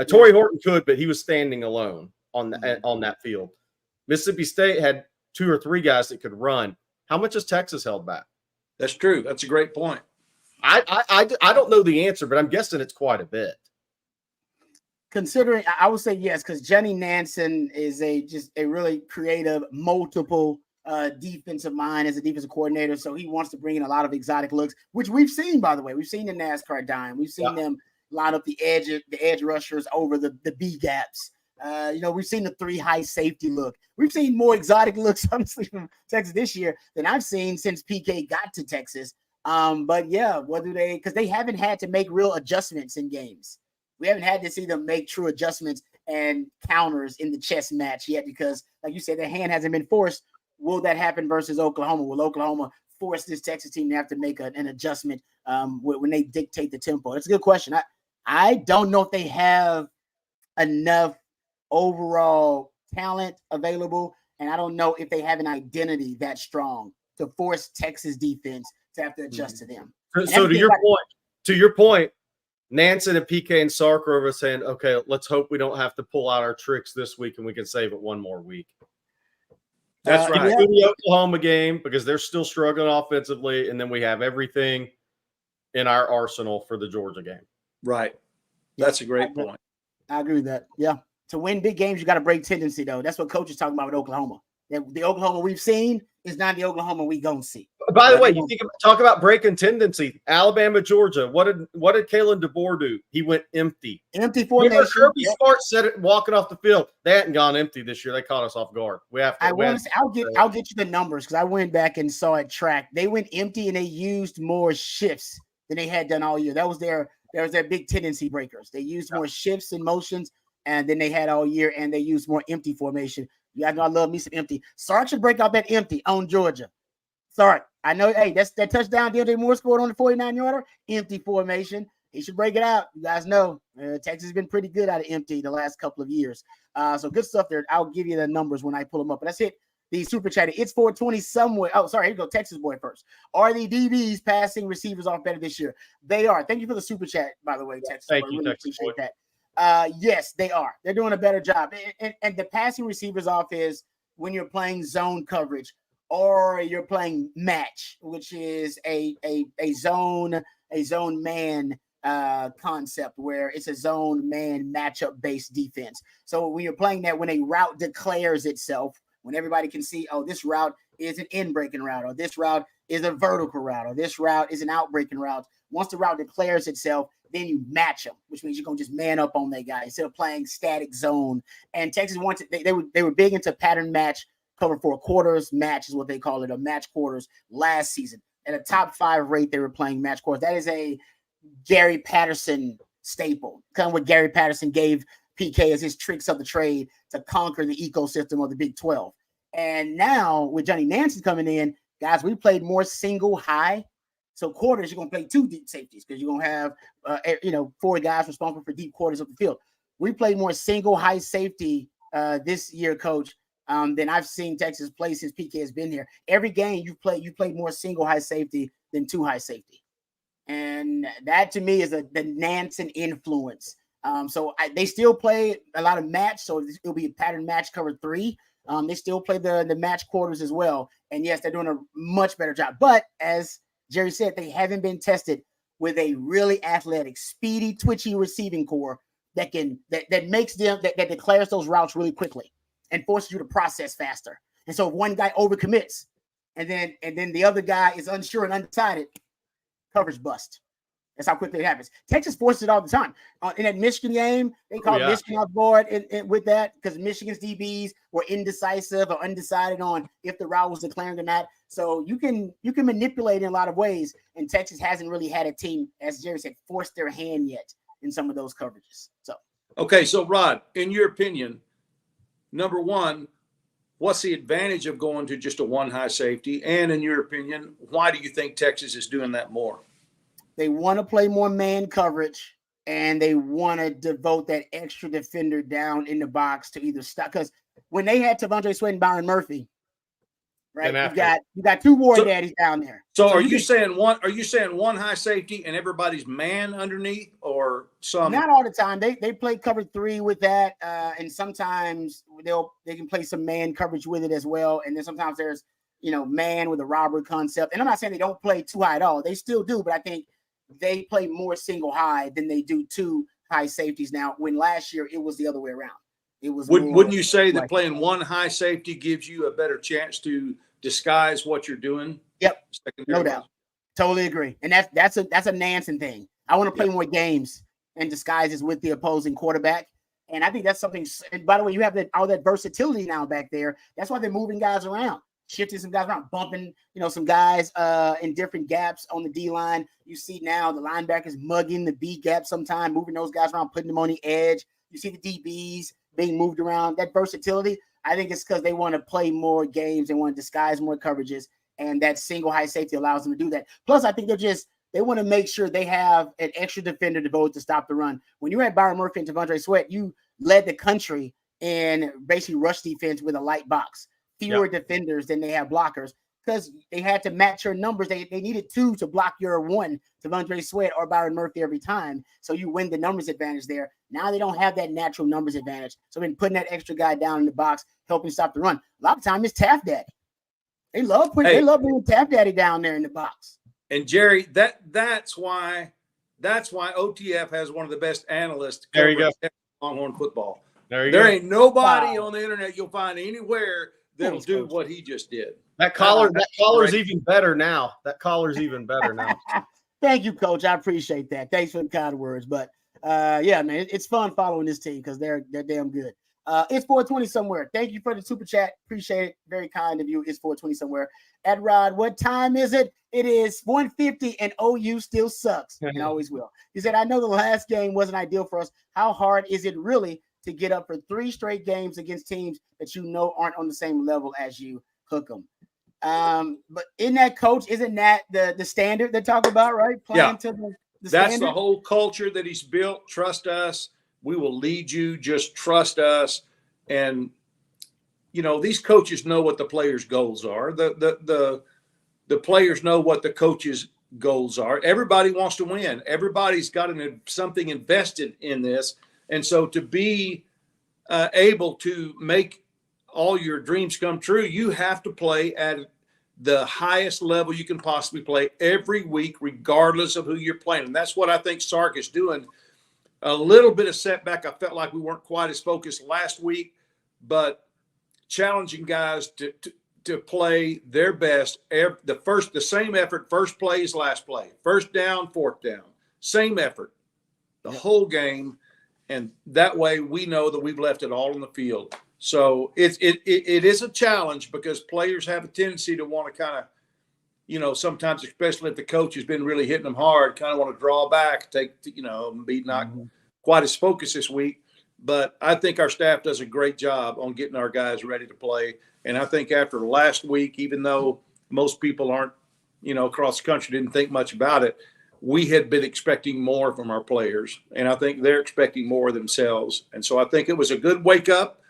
Speaker 2: Torrey Horton could, but he was standing alone on that field. Mississippi State had 2 or 3 guys that could run. How much has Texas held back?
Speaker 3: That's true. That's a great point.
Speaker 2: I don't know the answer, but I'm guessing it's quite a bit.
Speaker 1: Considering, I would say yes, because Johnny Nansen is just a really creative, multiple defensive mind as a defensive coordinator. So he wants to bring in a lot of exotic looks, which we've seen, by the way. We've seen the NASCAR dime. We've seen them line up the edge rushers over the B gaps. We've seen the 3 high safety look. We've seen more exotic looks, honestly, from Texas this year than I've seen since PK got to Texas. But yeah, because they haven't had to make real adjustments in games. We haven't had to see them make true adjustments and counters in the chess match yet, because, like you said, their hand hasn't been forced. Will that happen versus Oklahoma? Will Oklahoma force this Texas team to have to make an adjustment when they dictate the tempo? That's a good question. I don't know if they have enough overall talent available, and I don't know if they have an identity that strong to force Texas defense to have to adjust to them.
Speaker 2: So to your point, Nansen and PK and Sark are over saying, okay, let's hope we don't have to pull out our tricks this week and we can save it one more week.
Speaker 3: That's right.
Speaker 2: Including the Oklahoma game, because they're still struggling offensively, and then we have everything in our arsenal for the Georgia game.
Speaker 3: Right. That's a great point.
Speaker 1: I agree with that. Yeah. To win big games, you got to break tendency, though. That's what coach is talking about with Oklahoma. The Oklahoma we've seen is not the Oklahoma we gonna see.
Speaker 2: By the way, talk about breaking tendency. Alabama, Georgia. What did Kalen DeBoer do? He went empty.
Speaker 1: Empty formation.
Speaker 2: Remember Kirby Smart said it walking off the field. They hadn't gone empty this year. They caught us off guard. We have to.
Speaker 1: I'll get you the numbers because I went back and saw it track. They went empty and they used more shifts than they had done all year. That was their big tendency breakers. They used more shifts and motions and then they had all year, and they used more empty formation. You guys know I love me some empty. Sark should break out that empty on Georgia. Sark, I know, hey, that's that touchdown DJ Moore scored on the 49-yarder, empty formation. He should break it out. You guys know Texas has been pretty good out of empty the last couple of years. So good stuff there. I'll give you the numbers when I pull them up. But let's hit the super chat. It's 420 somewhere. Oh, sorry. Here you go. Texas boy first. Are the DBs passing receivers off better this year? They are. Thank you for the super chat, by the way, Texas.
Speaker 2: Thank
Speaker 1: boy.
Speaker 2: you,
Speaker 1: Really
Speaker 2: Texas
Speaker 1: appreciate
Speaker 2: boy.
Speaker 1: that. Yes, they are. They're doing a better job. And the passing receivers off is when you're playing zone coverage or you're playing match, which is a zone man concept where it's a zone man matchup based defense. So when you're playing that, when a route declares itself, when everybody can see, oh, this route is an in breaking route, or this route is a vertical route, or this route is an out breaking route. Once the route declares itself, then you match them, which means you're going to just man up on that guy instead of playing static zone. And Texas wanted, they were big into pattern match, cover 4 quarters, match is what they call it, or match quarters last season. At a top 5 rate, they were playing match quarters. That is a Gary Patterson staple, kind of what Gary Patterson gave PK as his tricks of the trade to conquer the ecosystem of the Big 12. And now with Johnny Nansen coming in, guys, we played more single high. So quarters, you're going to play 2 deep safeties because you're going to have, 4 guys responsible for deep quarters of the field. We played more single high safety this year, Coach, than I've seen Texas play since PK has been here. Every game you played more single high safety than 2 high safety. And that to me is the Nansen influence. They still play a lot of match. So it'll be a pattern match cover 3. They still play the match quarters as well. And yes, they're doing a much better job. But as Jerry said, they haven't been tested with a really athletic, speedy, twitchy receiving core that makes them that declares those routes really quickly and forces you to process faster. And so if one guy overcommits and then the other guy is unsure and undecided, coverage bust. That's how quickly it happens. Texas forces it all the time. In that Michigan game, they called Michigan off board with that because Michigan's DBs were indecisive or undecided on if the route was declaring or not. So you can manipulate in a lot of ways, and Texas hasn't really had a team, as Jerry said, force their hand yet in some of those coverages. So
Speaker 3: Rod, in your opinion, number one, what's the advantage of going to just a 1 high safety? And in your opinion, why do you think Texas is doing that more?
Speaker 1: They want to play more man coverage, and they want to devote that extra defender down in the box to either stop. Because when they had T'Vondre Sweat and Byron Murphy, right, you got 2 war daddies down there.
Speaker 3: So are you saying 1 high safety and everybody's man underneath, or some?
Speaker 1: Not all the time. They play cover 3 with that, and sometimes they can play some man coverage with it as well. And then sometimes there's man with a robber concept. And I'm not saying they don't play 2 high at all. They still do, but I think they play more single high than they do 2 high safeties now, when last year it was the other way around. It was
Speaker 3: Wouldn't you say that playing 1 high safety gives you a better chance to disguise what you're doing?
Speaker 1: Yep. No doubt. Totally agree. And that's a Nansen thing. I want to play more games and disguises with the opposing quarterback. And I think that's something. And by the way, you have all that versatility now back there. That's why they're moving guys around, shifting some guys around, bumping, some guys in different gaps on the D line. You see now the linebackers mugging the B gap sometime, moving those guys around, putting them on the edge. You see the DBs being moved around. That versatility, I think it's because they want to play more games. They want to disguise more coverages, and that single high safety allows them to do that. Plus, I think they want to make sure they have an extra defender devoted to stop the run. When you had Byron Murphy and T'Vondre Sweat, you led the country in basically rush defense with a light box. Fewer defenders than they have blockers because they had to match your numbers. They needed 2 to block your 1, T'Vondre Sweat or Byron Murphy every time. So you win the numbers advantage there. Now they don't have that natural numbers advantage. So they've been putting that extra guy down in the box, helping stop the run. A lot of time it's Taft Daddy. They love bringing Taft Daddy down there in the box.
Speaker 3: And Jerry, that's why OTF has one of the best analysts to cover Longhorn football. There ain't nobody on the internet you'll find anywhere that'll do what he just did.
Speaker 2: That collar's even better now. That collar's even better now.
Speaker 1: Thank you, Coach. I appreciate that. Thanks for the kind words. But yeah, man, it's fun following this team because they're damn good. It's 420 somewhere. Thank you for the super chat. Appreciate it. Very kind of you. It's 420 somewhere. Ed Rod, what time is it? It is 1:50 and OU still sucks and always will. He said, I know the last game wasn't ideal for us. How hard is it really to get up for 3 straight games against teams that you know aren't on the same level as you? Hook them. But in that, Coach, isn't that the standard they talk about, right? Playing to the
Speaker 3: That's
Speaker 1: standard?
Speaker 3: the whole culture that he's built. Trust us. We will lead you. Just trust us. And, you know, these coaches know what the players' goals are. The players know what the coaches' goals are. Everybody wants to win. Everybody's got something invested in this. And so to be able to make all your dreams come true, you have to play at the highest level you can possibly play every week, regardless of who you're playing. And that's what I think Sark is doing. A little bit of setback. I felt like we weren't quite as focused last week, but challenging guys to play their best. The same effort, first play is last play. First down, fourth down. Same effort the whole game. And that way we know that we've left it all on the field. So it is a challenge because players have a tendency to want to kind of, you know, sometimes, especially if the coach has been really hitting them hard, kind of want to draw back, be not quite as focused this week. But I think our staff does a great job on getting our guys ready to play. And I think after last week, even though most people aren't, you know, across the country didn't think much about it, we had been expecting more from our players. And I think they're expecting more themselves. And so I think it was a good wake up.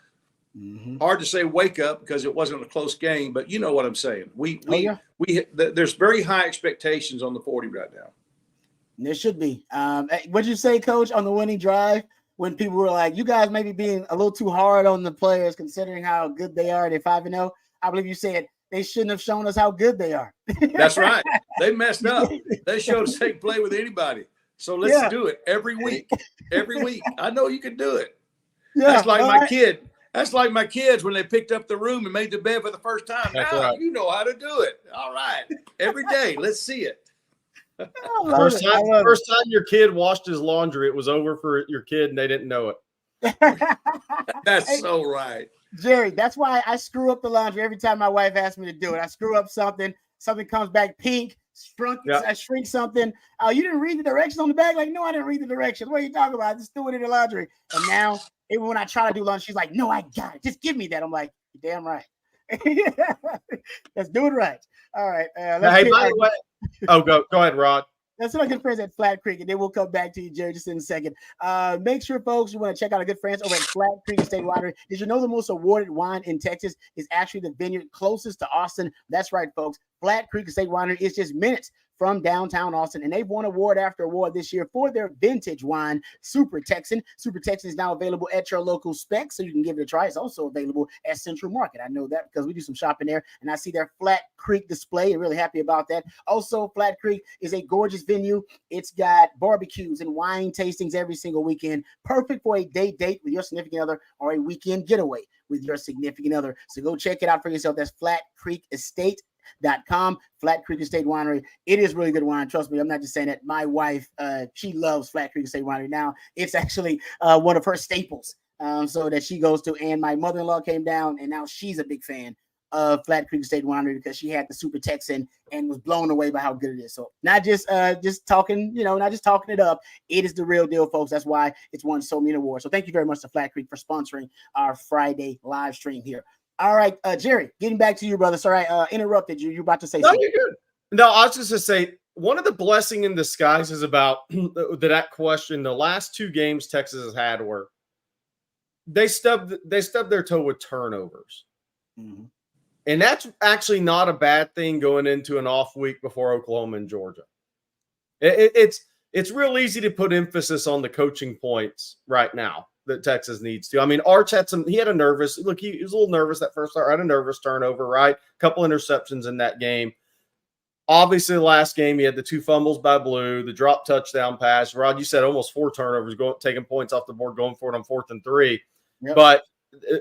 Speaker 3: Hard to say wake up because it wasn't a close game, but you know what I'm saying. There's very high expectations on the 40 right now.
Speaker 1: There should be. What'd you say, Coach, on the winning drive when people were like, you guys may be being a little too hard on the players considering how good they are. They're 5-0. I believe you said they shouldn't have shown us how good they are.
Speaker 3: That's right. They messed up. They showed us they can play with anybody. So let's do it every week. Every week. I know you can do it. Yeah, that's like my kid. That's like my kids when they picked up the room and made the bed for the first time. Now you know how to do it. All right. Every day. Let's see it.
Speaker 2: First time your kid washed his laundry, it was over for your kid and they didn't know it.
Speaker 3: That's so right.
Speaker 1: Jerry, that's why I screw up the laundry every time my wife asks me to do it. I screw up something comes back pink, I shrink something. You didn't read the directions on the bag? Like, no, I didn't read the directions. What are you talking about? I just threw it in the laundry. And now, even when I try to do laundry, she's like, no, I got it. Just give me that. I'm like, you're damn right. Let's do it right. All right.
Speaker 2: Hey, by the way, go ahead, Rod.
Speaker 1: That's our good friends at Flat Creek, and then we'll come back to you, Jerry, just in a second. Make sure, folks, you want to check out our good friends over at Flat Creek Estate Winery. Did you know the most awarded wine in Texas is actually the vineyard closest to Austin? That's right, folks. Flat Creek Estate Winery is just minutes from downtown Austin, and they've won award after award this year for their vintage wine, Super Texan. Super Texan is now available at your local spec, so you can give it a try. It's also available at Central Market. I know that because we do some shopping there, and I see their Flat Creek display. I'm really happy about that. Also, Flat Creek is a gorgeous venue. It's got barbecues and wine tastings every single weekend, perfect for a date with your significant other or a weekend getaway with your significant other. So go check it out for yourself. That's Flat Creek Estate.com, Flat Creek Estate Winery. It is really good wine. Trust me, I'm not just saying that. My wife, she loves Flat Creek Estate Winery now. It's actually one of her staples, so that she goes to. And my mother-in-law came down, and now she's a big fan of Flat Creek Estate Winery because she had the Super Texan and was blown away by how good it is. So not just talking, not just talking it up. It is the real deal, folks. That's why it's won so many awards. So thank you very much to Flat Creek for sponsoring our Friday live stream here. All right, Jerry, getting back to you, brother. Sorry, I interrupted you. You're about to say something.
Speaker 2: No, you're good. No, I was just going to say, one of the blessing in disguise is about that question. The last 2 games Texas has had where they stubbed their toe with turnovers.
Speaker 1: Mm-hmm.
Speaker 2: And that's actually not a bad thing going into an off week before Oklahoma and Georgia. It's it's real easy to put emphasis on the coaching points right now that Texas needs to. I mean, Arch had he had a nervous look. He was a little nervous that first start, had a nervous turnover, right? A couple interceptions in that game. Obviously, the last game, he had the 2 fumbles by Blue, the drop touchdown pass. Rod, you said almost 4 turnovers, taking points off the board, going for it on 4th and 3. Yep. But a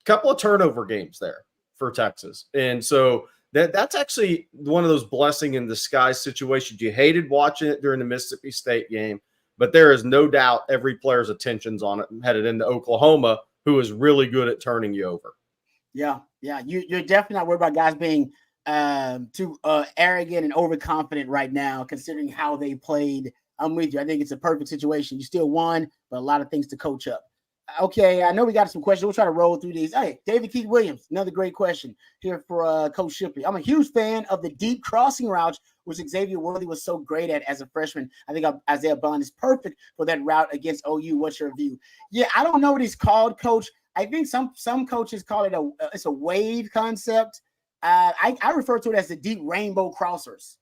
Speaker 2: couple of turnover games there for Texas. And so that's actually one of those blessing in disguise situations. You hated watching it during the Mississippi State game, but there is no doubt every player's attention's on it headed into Oklahoma, who is really good at turning you over.
Speaker 1: Yeah. You're definitely not worried about guys being too arrogant and overconfident right now, considering how they played. I'm with you. I think it's a perfect situation. You still won, but a lot of things to coach up. Okay, I know we got some questions. We'll try to roll through these. Hey, David Keith Williams, another great question here for Coach Shipley. I'm a huge fan of the deep crossing routes, which Xavier Worthy was so great at as a freshman. I think Isaiah Bond is perfect for that route against OU. What's your view? Yeah, I don't know what he's called, Coach. I think some coaches call it it's a wave concept. I refer to it as the deep rainbow crossers.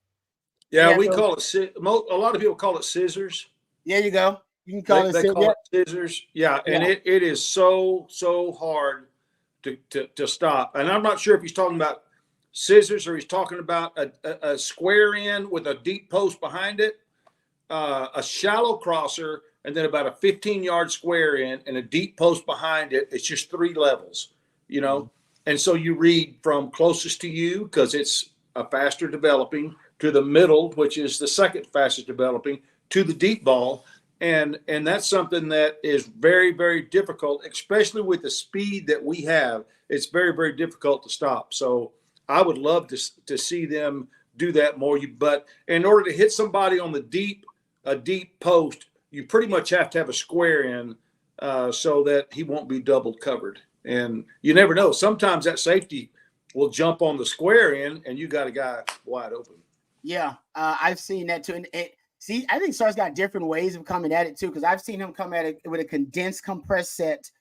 Speaker 3: Yeah, we call it. A lot of people call it scissors.
Speaker 1: There you go. You can call
Speaker 3: they call it scissors. Yeah, and it is so hard to stop. And I'm not sure if he's talking about scissors or he's talking about a square in with a deep post behind it, a shallow crosser, and then about a 15-yard square in and a deep post behind it. It's just 3 levels, you know. Mm-hmm. And so you read from closest to you because it's a faster developing, to the middle, which is the second fastest developing, to the deep ball. And that's something that is very, very difficult, especially with the speed that we have. It's very, very difficult to stop. So I would love to see them do that more. But in order to hit somebody on a deep post, you pretty much have to have a square in so that he won't be double covered. And you never know. Sometimes that safety will jump on the square in, and you got a guy wide open.
Speaker 1: Yeah, I've seen that too. And see, I think Sark's got different ways of coming at it too, because I've seen him come at it with a condensed compressed set.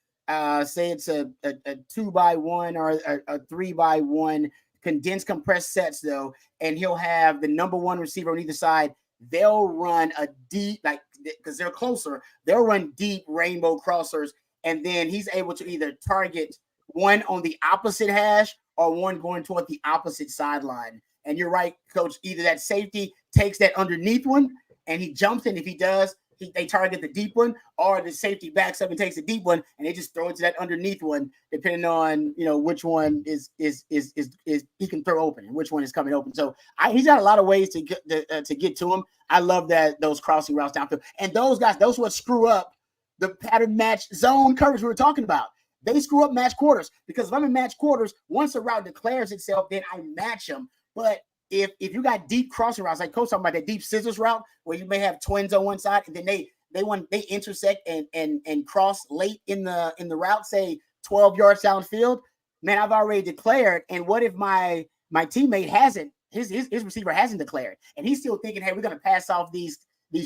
Speaker 1: Say it's a 2x1 or a 3x1 condensed compressed sets though, and he'll have the number 1 receiver on either side. They'll run a deep, like because they're closer. They'll run deep rainbow crossers, and then he's able to either target one on the opposite hash or one going toward the opposite sideline. And you're right, Coach. Either that safety takes that underneath one and he jumps in. If he does, they target the deep one, or the safety backs up and takes the deep one and they just throw it to that underneath one, depending on which one is he can throw open and which one is coming open. So he's got a lot of ways to get to him. I love those crossing routes downfield, and those guys, those what screw up the pattern match zone coverage we were talking about. They screw up match quarters, because if I'm in match quarters, once a route declares itself, then I match them. But if you got deep crossing routes, like Coach talking about that deep scissors route, where you may have twins on one side and then they intersect and cross late in the route, say 12 yards downfield, man, I've already declared. And what if my teammate hasn't, his receiver hasn't declared, and he's still thinking, hey, we're gonna pass off these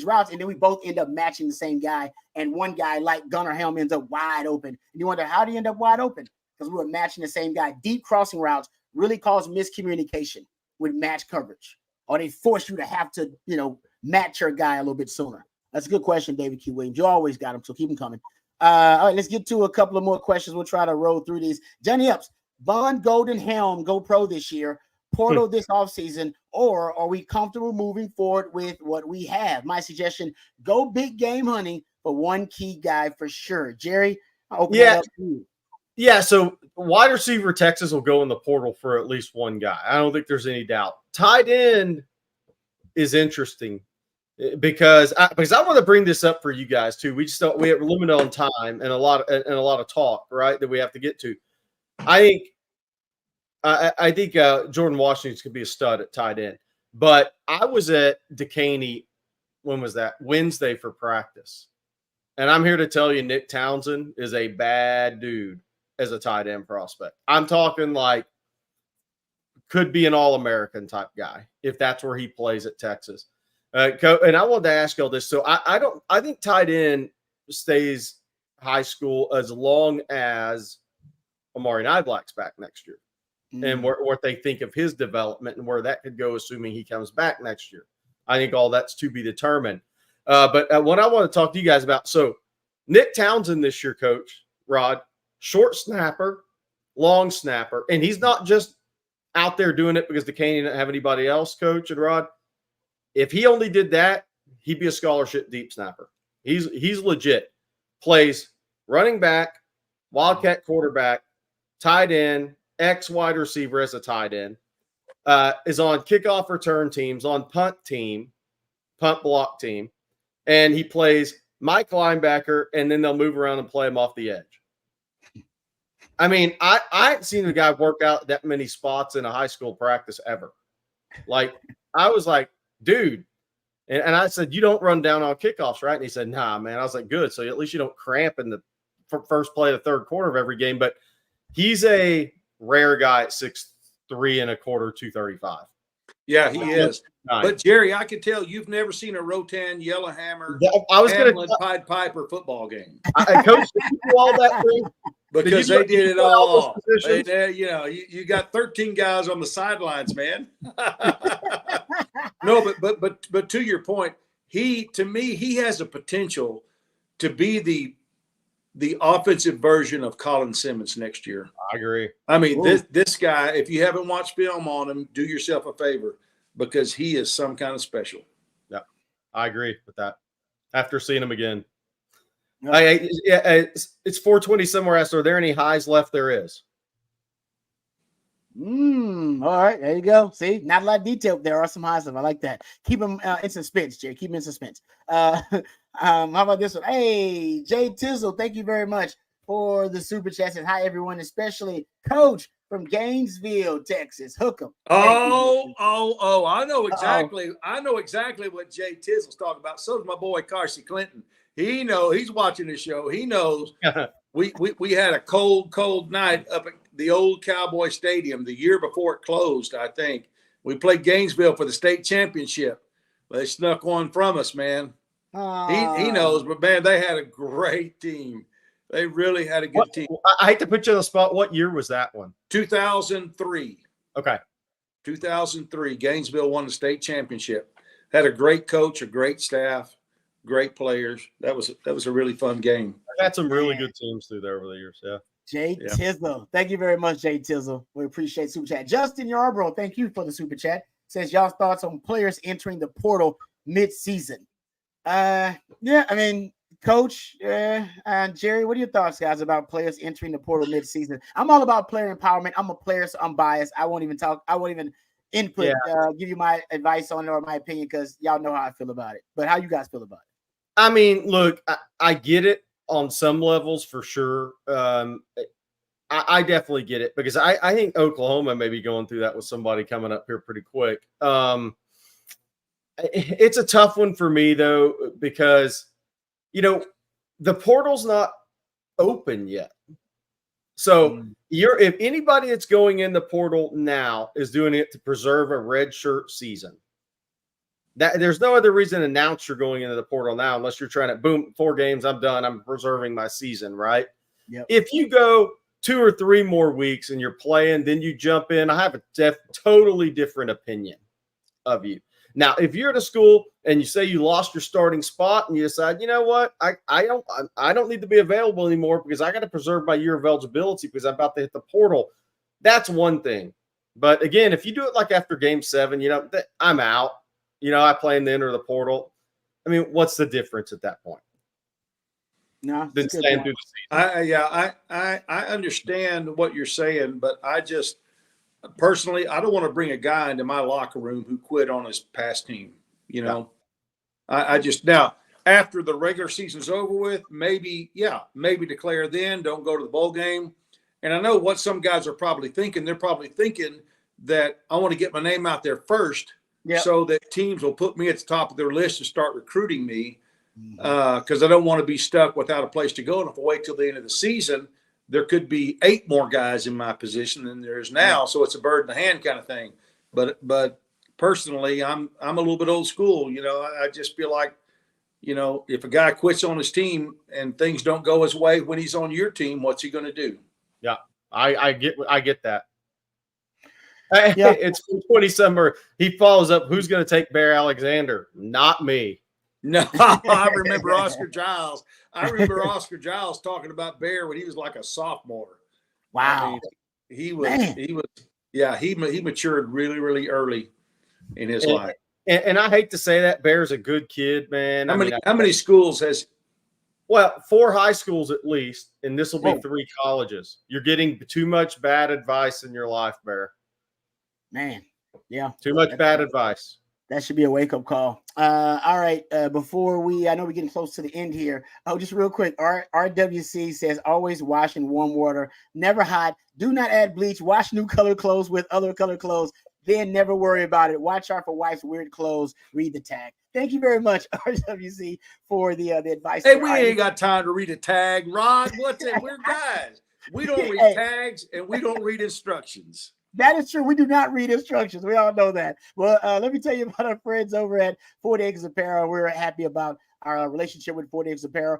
Speaker 1: routes, and then we both end up matching the same guy, and one guy like Gunnar Helm ends up wide open. And you wonder, how do you end up wide open? Because we were matching the same guy. Deep crossing routes really cause miscommunication with match coverage, or they force you to have to, match your guy a little bit sooner. That's a good question, David Q. Williams. You always got them, so keep them coming. All right, let's get to a couple of more questions. We'll try to roll through these. Johnny Epps, Bond, Golden, Helm go pro this year, portal this offseason, or are we comfortable moving forward with what we have? My suggestion, go big game hunting for one key guy for sure. Jerry, I'll open that up to you.
Speaker 2: Yeah, so wide receiver Texas will go in the portal for at least one guy. I don't think there's any doubt. Tight end is interesting because I want to bring this up for you guys too. We have limited on time and a lot of talk, right, that we have to get to. I think Jordan Washington could be a stud at tight end, but I was at Decaney. When was that? Wednesday for practice, and I'm here to tell you, Nick Townsend is a bad dude as a tight end prospect. I'm talking like could be an All-American type guy if that's where he plays at Texas. And I wanted to ask y'all this. So I think tight end stays high school as long as Amari Niblack's back next year, and what they think of his development and where that could go, assuming he comes back next year. I think all that's to be determined. But what I want to talk to you guys about, so Nick Townsend this year, Coach Rod, short snapper, long snapper, and he's not just out there doing it because the Canyon didn't have anybody else, Coach and Rod. If he only did that, he'd be a scholarship deep snapper. He's legit. Plays running back, wildcat quarterback, tight end, X wide receiver as a tight end, is on kickoff return teams, on punt block team, and he plays Mike linebacker, and then they'll move around and play him off the edge. I mean, I haven't seen a guy work out that many spots in a high school practice ever. Like, I was like, dude. And I said, you don't run down on kickoffs, right? And he said, nah, man. I was like, good. So at least you don't cramp in the first play of the third quarter of every game. But he's a rare guy at 6'3 1/4, 235.
Speaker 3: Yeah, he is.
Speaker 2: Nice.
Speaker 3: But, Jerry, I can tell you've never seen a Rotan, Yellowhammer, Hamlin, Pied Piper football game.
Speaker 2: Coach, did you do all that thing?
Speaker 3: Because they did it all. You got 13 guys on the sidelines, man. No, but to your point, to me, he has a potential to be the offensive version of Colin Simmons next year.
Speaker 2: I agree.
Speaker 3: I mean, this guy, if you haven't watched film on him, do yourself a favor because he is some kind of special.
Speaker 2: Yeah, I agree with that. After seeing him again.
Speaker 1: No.
Speaker 2: It's 4:20 somewhere else. Are there any highs left? There is.
Speaker 1: All right, there you go. See, not a lot of detail. There are some highs. I like that. Keep them in suspense, Jay. Keep them in suspense. How about this one? Hey, Jay Tizzle, thank you very much for the super chat. And hi, everyone, especially Coach from Gainesville, Texas. Hook 'em.
Speaker 3: I know exactly. I know exactly what Jay Tizzle's talking about. So does my boy Carsey Clinton. He knows. He's watching the show. He knows. We had a cold night up at the old Cowboy Stadium the year before it closed, I think. We played Gainesville for the state championship. They snuck one from us, man. He knows, but, man, they had a great team. They really had a good team.
Speaker 2: I hate to put you on the spot. What year was that one?
Speaker 3: 2003.
Speaker 2: Okay.
Speaker 3: 2003. Gainesville won the state championship. Had a great coach, a great staff, great players. That was a really fun game.
Speaker 2: I had some really good teams through there over the years. Yeah.
Speaker 1: Jay Tizzle. Thank you very much, Jay Tizzle. We appreciate super chat. Justin Yarbrough, thank you for the super chat. Says y'all's thoughts on players entering the portal mid-season. I mean, Coach Jerry, what are your thoughts, guys, about players entering the portal mid-season? I'm all about player empowerment. I'm a player, so I'm biased. I won't even talk. I won't even input, give you my advice on it or my opinion because y'all know how I feel about it. But how you guys feel about it?
Speaker 2: I mean, look, I get it on some levels for sure. I definitely get it because I think Oklahoma may be going through that with somebody coming up here pretty quick. It's a tough one for me, though, because, the portal's not open yet. So if anybody that's going in the portal now is doing it to preserve a red shirt season, that there's no other reason to announce you're going into the portal now unless you're trying to, boom, 4 games, I'm done, I'm preserving my season, right?
Speaker 1: Yep.
Speaker 2: If you go 2 or 3 more weeks and you're playing, then you jump in, I have a totally different opinion of you. Now, if you're at a school and you say you lost your starting spot and you decide, you know what, I don't need to be available anymore because I got to preserve my year of eligibility because I'm about to hit the portal, that's one thing. But again, if you do it like after game 7, I'm out. I plan to enter the portal. I mean, what's the difference at that point?
Speaker 1: No,
Speaker 2: Then staying through the season.
Speaker 3: I understand what you're saying, but I just personally, I don't want to bring a guy into my locker room who quit on his past team. I just now after the regular season's over with, maybe declare then, don't go to the bowl game. And I know what some guys are probably thinking. They're probably thinking that I want to get my name out there first. Yep. So that teams will put me at the top of their list and start recruiting me because I don't want to be stuck without a place to go. And if I wait till the end of the season, there could be 8 more guys in my position than there is now. So it's a bird in the hand kind of thing. But personally, I'm a little bit old school. I just feel like, if a guy quits on his team and things don't go his way when he's on your team, what's he going to do?
Speaker 2: Yeah, I get that. Yeah. It's 20 summer. He follows up. Who's going to take Bear Alexander? Not me.
Speaker 3: No, I remember Oscar Giles. I remember Oscar Giles talking about Bear when he was like a sophomore.
Speaker 1: Wow.
Speaker 3: I mean, he matured really, really early in his life.
Speaker 2: And I hate to say that, Bear's a good kid, man.
Speaker 3: How many schools has?
Speaker 2: Well, 4 high schools at least, and this will be
Speaker 1: Whoa.
Speaker 2: 3 colleges. You're getting too much bad advice in your life, Bear.
Speaker 1: Man, yeah.
Speaker 2: Too much bad advice.
Speaker 1: That should be a wake-up call. All right. Before I know we're getting close to the end here. Oh, just real quick. RWC says, always wash in warm water, never hot. Do not add bleach. Wash new color clothes with other color clothes. Then never worry about it. Watch out for wife's weird clothes. Read the tag. Thank you very much, RWC, for the advice.
Speaker 3: Hey, we ain't got time to read a tag, Rod. What's it? We're guys. We don't read tags and we don't read instructions.
Speaker 1: That is true. We do not read instructions. We all know that. Well, let me tell you about our friends over at 40 Acres Apparel. We're happy about our relationship with 40 Acres Apparel,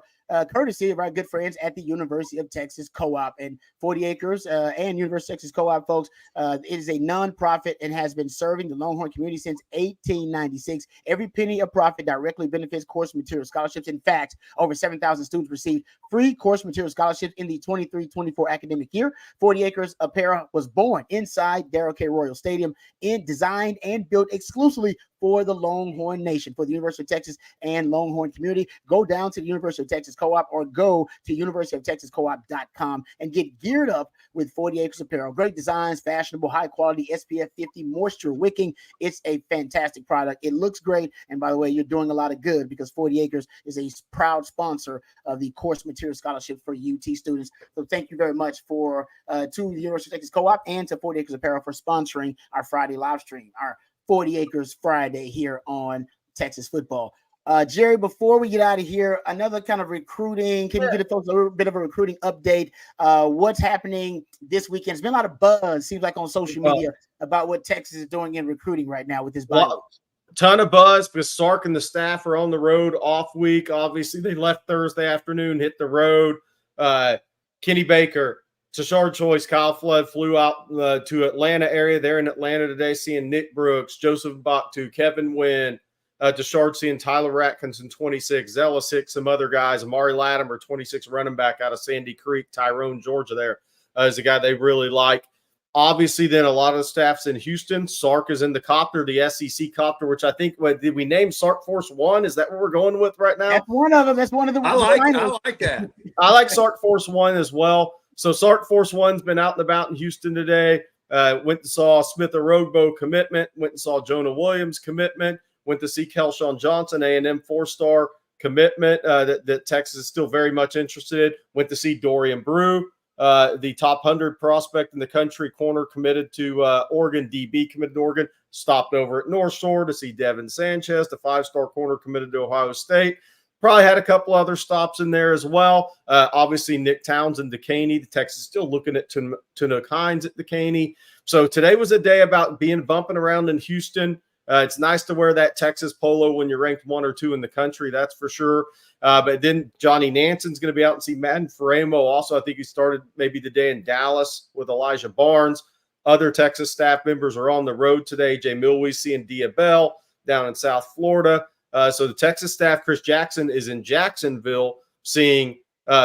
Speaker 1: courtesy of our good friends at the University of Texas Co-op. And 40 Acres and University of Texas Co-op, folks, it is a nonprofit and has been serving the Longhorn community since 1896. Every penny of profit directly benefits course material scholarships. In fact, over 7,000 students received free course material scholarships in the 23-24 academic year. 40 Acres Apparel was born inside Darrell K. Royal Stadium, designed and built exclusively for the Longhorn Nation, for the University of Texas and Longhorn community. Go down to the University of Texas Co-op or go to universityoftexascoop.com and get geared up with 40 Acres Apparel. Great designs, fashionable, high quality, SPF 50, moisture wicking. It's a fantastic product. It looks great. And by the way, you're doing a lot of good because 40 Acres is a proud sponsor of the course material scholarship for UT students. So thank you very much to the University of Texas Co-op and to 40 Acres Apparel for sponsoring our Friday live stream, our 40 Acres Friday here on Texas Football. Jerry, before we get out of here, another kind of recruiting. Can you give folks a little bit of a recruiting update? What's happening this weekend? There's been a lot of buzz, seems like, on social media about what Texas is doing in recruiting right now with this bye week.
Speaker 2: Ton of buzz because Sark and the staff are on the road off week. Obviously, they left Thursday afternoon, hit the road. Kenny Baker, Tashard Choice, Kyle Flood flew out to Atlanta area. They're in Atlanta today, seeing Nick Brooks, Joseph Mbaktu, Kevin Wynn, Tashard seeing Tyler Atkinson, 26, Zella 6, some other guys. Amari Latimer, 26, running back out of Sandy Creek, Tyrone, Georgia there is a guy they really like. Obviously, then a lot of the staff's in Houston. Sark is in the copter, the SEC copter, which I think, did we name Sark Force 1? Is that what we're going with right now?
Speaker 1: That's one of them. That's one of the
Speaker 3: I like that.
Speaker 2: I like Sark Force 1 as well. So Sark Force 1's been out and about in Houston today. Went and saw Smith Orogbo commitment. Went and saw Jonah Williams commitment. Went to see Kelshawn Johnson, A&M 4-star commitment that Texas is still very much interested in. Went to see Dorian Brew, the top 100 prospect in the country, corner committed to Oregon, DB committed to Oregon. Stopped over at North Shore to see Devin Sanchez, the 5-star corner committed to Ohio State. Probably had a couple other stops in there as well. Obviously, Nick Townsend, Decaney. The Texas is still looking at Tanook Hines at Decaney. So today was a day about bumping around in Houston. It's nice to wear that Texas polo when you're ranked 1 or 2 in the country, that's for sure. But then Johnny Nanson's going to be out and see Madden Faramo. Also, I think he started maybe the day in Dallas with Elijah Barnes. Other Texas staff members are on the road today. Jay Milwee seeing Dia Bell down in South Florida. So the Texas staff, Chris Jackson, is in Jacksonville seeing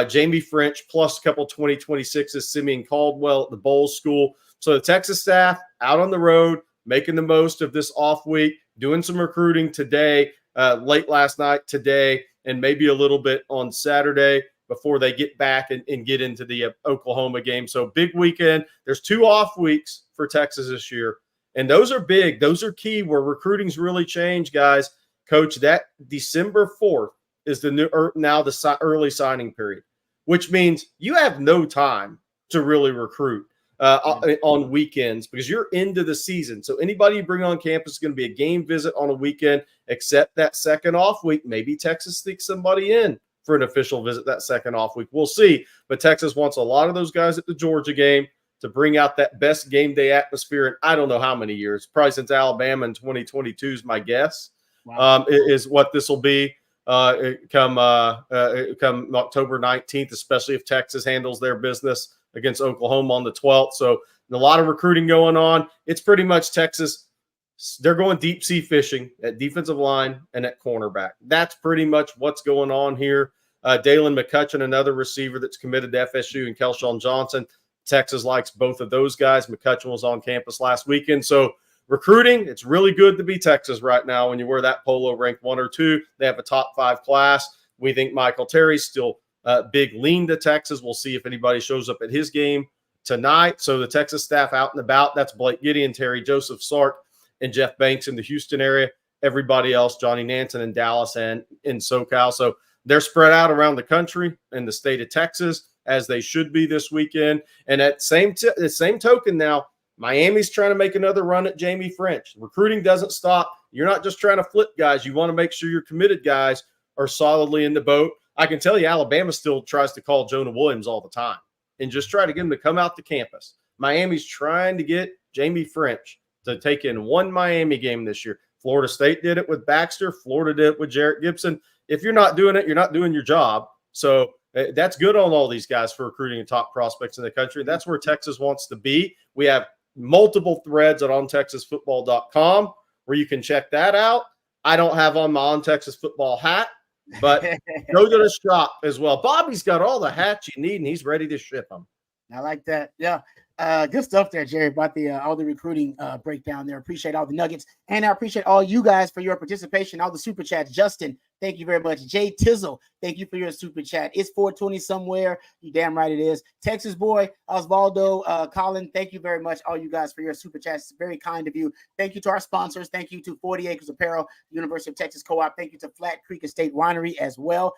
Speaker 2: Jamie French plus a couple 2026s, Simeon Caldwell at the Bowles School. So the Texas staff out on the road, making the most of this off week, doing some recruiting today, late last night, today, and maybe a little bit on Saturday before they get back and get into the Oklahoma game. So big weekend. There's 2 off weeks for Texas this year, and those are big. Those are key where recruiting's really changed, guys. Coach, that December 4th is the early signing period, which means you have no time to really recruit on weekends because you're into the season. So anybody you bring on campus is going to be a game visit on a weekend, except that second off week. Maybe Texas sneaks somebody in for an official visit that second off week. We'll see. But Texas wants a lot of those guys at the Georgia game to bring out that best game day atmosphere in I don't know how many years. Probably since Alabama in 2022 is my guess. Wow. Is what this will be come October 19th, especially if Texas handles their business against Oklahoma on the 12th. So a lot of recruiting going on. It's pretty much Texas They're going deep sea fishing at defensive line and at cornerback. That's pretty much what's going on here. Dalen McCutcheon, another receiver that's committed to FSU, and Kelshawn Johnson. Texas likes both of those guys. McCutcheon was on campus last weekend. So recruiting, it's really good to be Texas right now when you wear that polo ranked 1 or 2. They have a top 5 class. We think Michael Terry's still big lean to Texas. We'll see if anybody shows up at his game tonight. So the Texas staff out and about, that's Blake Gideon, Terry Joseph, Sark, and Jeff Banks in the Houston area. Everybody else, Johnny Nansen in Dallas and in SoCal. So they're spread out around the country in the state of Texas, as they should be this weekend. And at the same token now, Miami's trying to make another run at Jamie French. Recruiting doesn't stop. You're not just trying to flip guys. You want to make sure your committed guys are solidly in the boat. I can tell you Alabama still tries to call Jonah Williams all the time and just try to get him to come out to campus. Miami's trying to get Jamie French to take in one Miami game this year. Florida State did it with Baxter. Florida did it with Jarrett Gibson. If you're not doing it, you're not doing your job. So that's good on all these guys for recruiting top prospects in the country. That's where Texas wants to be. We have multiple threads at ontexasfootball.com where you can check that out. I don't have on my On Texas Football hat, but go to the shop as well. Bobby's got all the hats you need, and he's ready to ship them.
Speaker 1: I like that. Yeah. Good stuff there, Jerry, about the all the recruiting breakdown there. Appreciate all the nuggets. And I appreciate all you guys for your participation, all the super chats. Justin, thank you very much. Jay Tizzle, thank you for your super chat. It's 420 somewhere. You damn right it is. Texas boy, Osvaldo, Colin, thank you very much, all you guys, for your super chats. It's very kind of you. Thank you to our sponsors. Thank you to 40 Acres Apparel, University of Texas Co-op. Thank you to Flat Creek Estate Winery as well.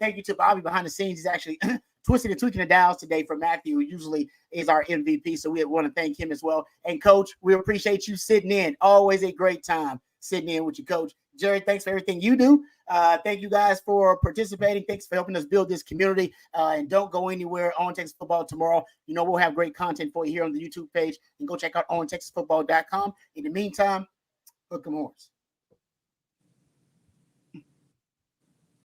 Speaker 1: Thank you to Bobby behind the scenes. He's actually twisting and tweaking the dials today for Matthew, who usually is our MVP. So we want to thank him as well. And Coach, we appreciate you sitting in. Always a great time sitting in with you, Coach. Jerry, thanks for everything you do. Thank you guys for participating. Thanks for helping us build this community. And don't go anywhere on Texas Football tomorrow. You know, we'll have great content for you here on the YouTube page. And go check out ontexasfootball.com. In the meantime, hook 'em horns.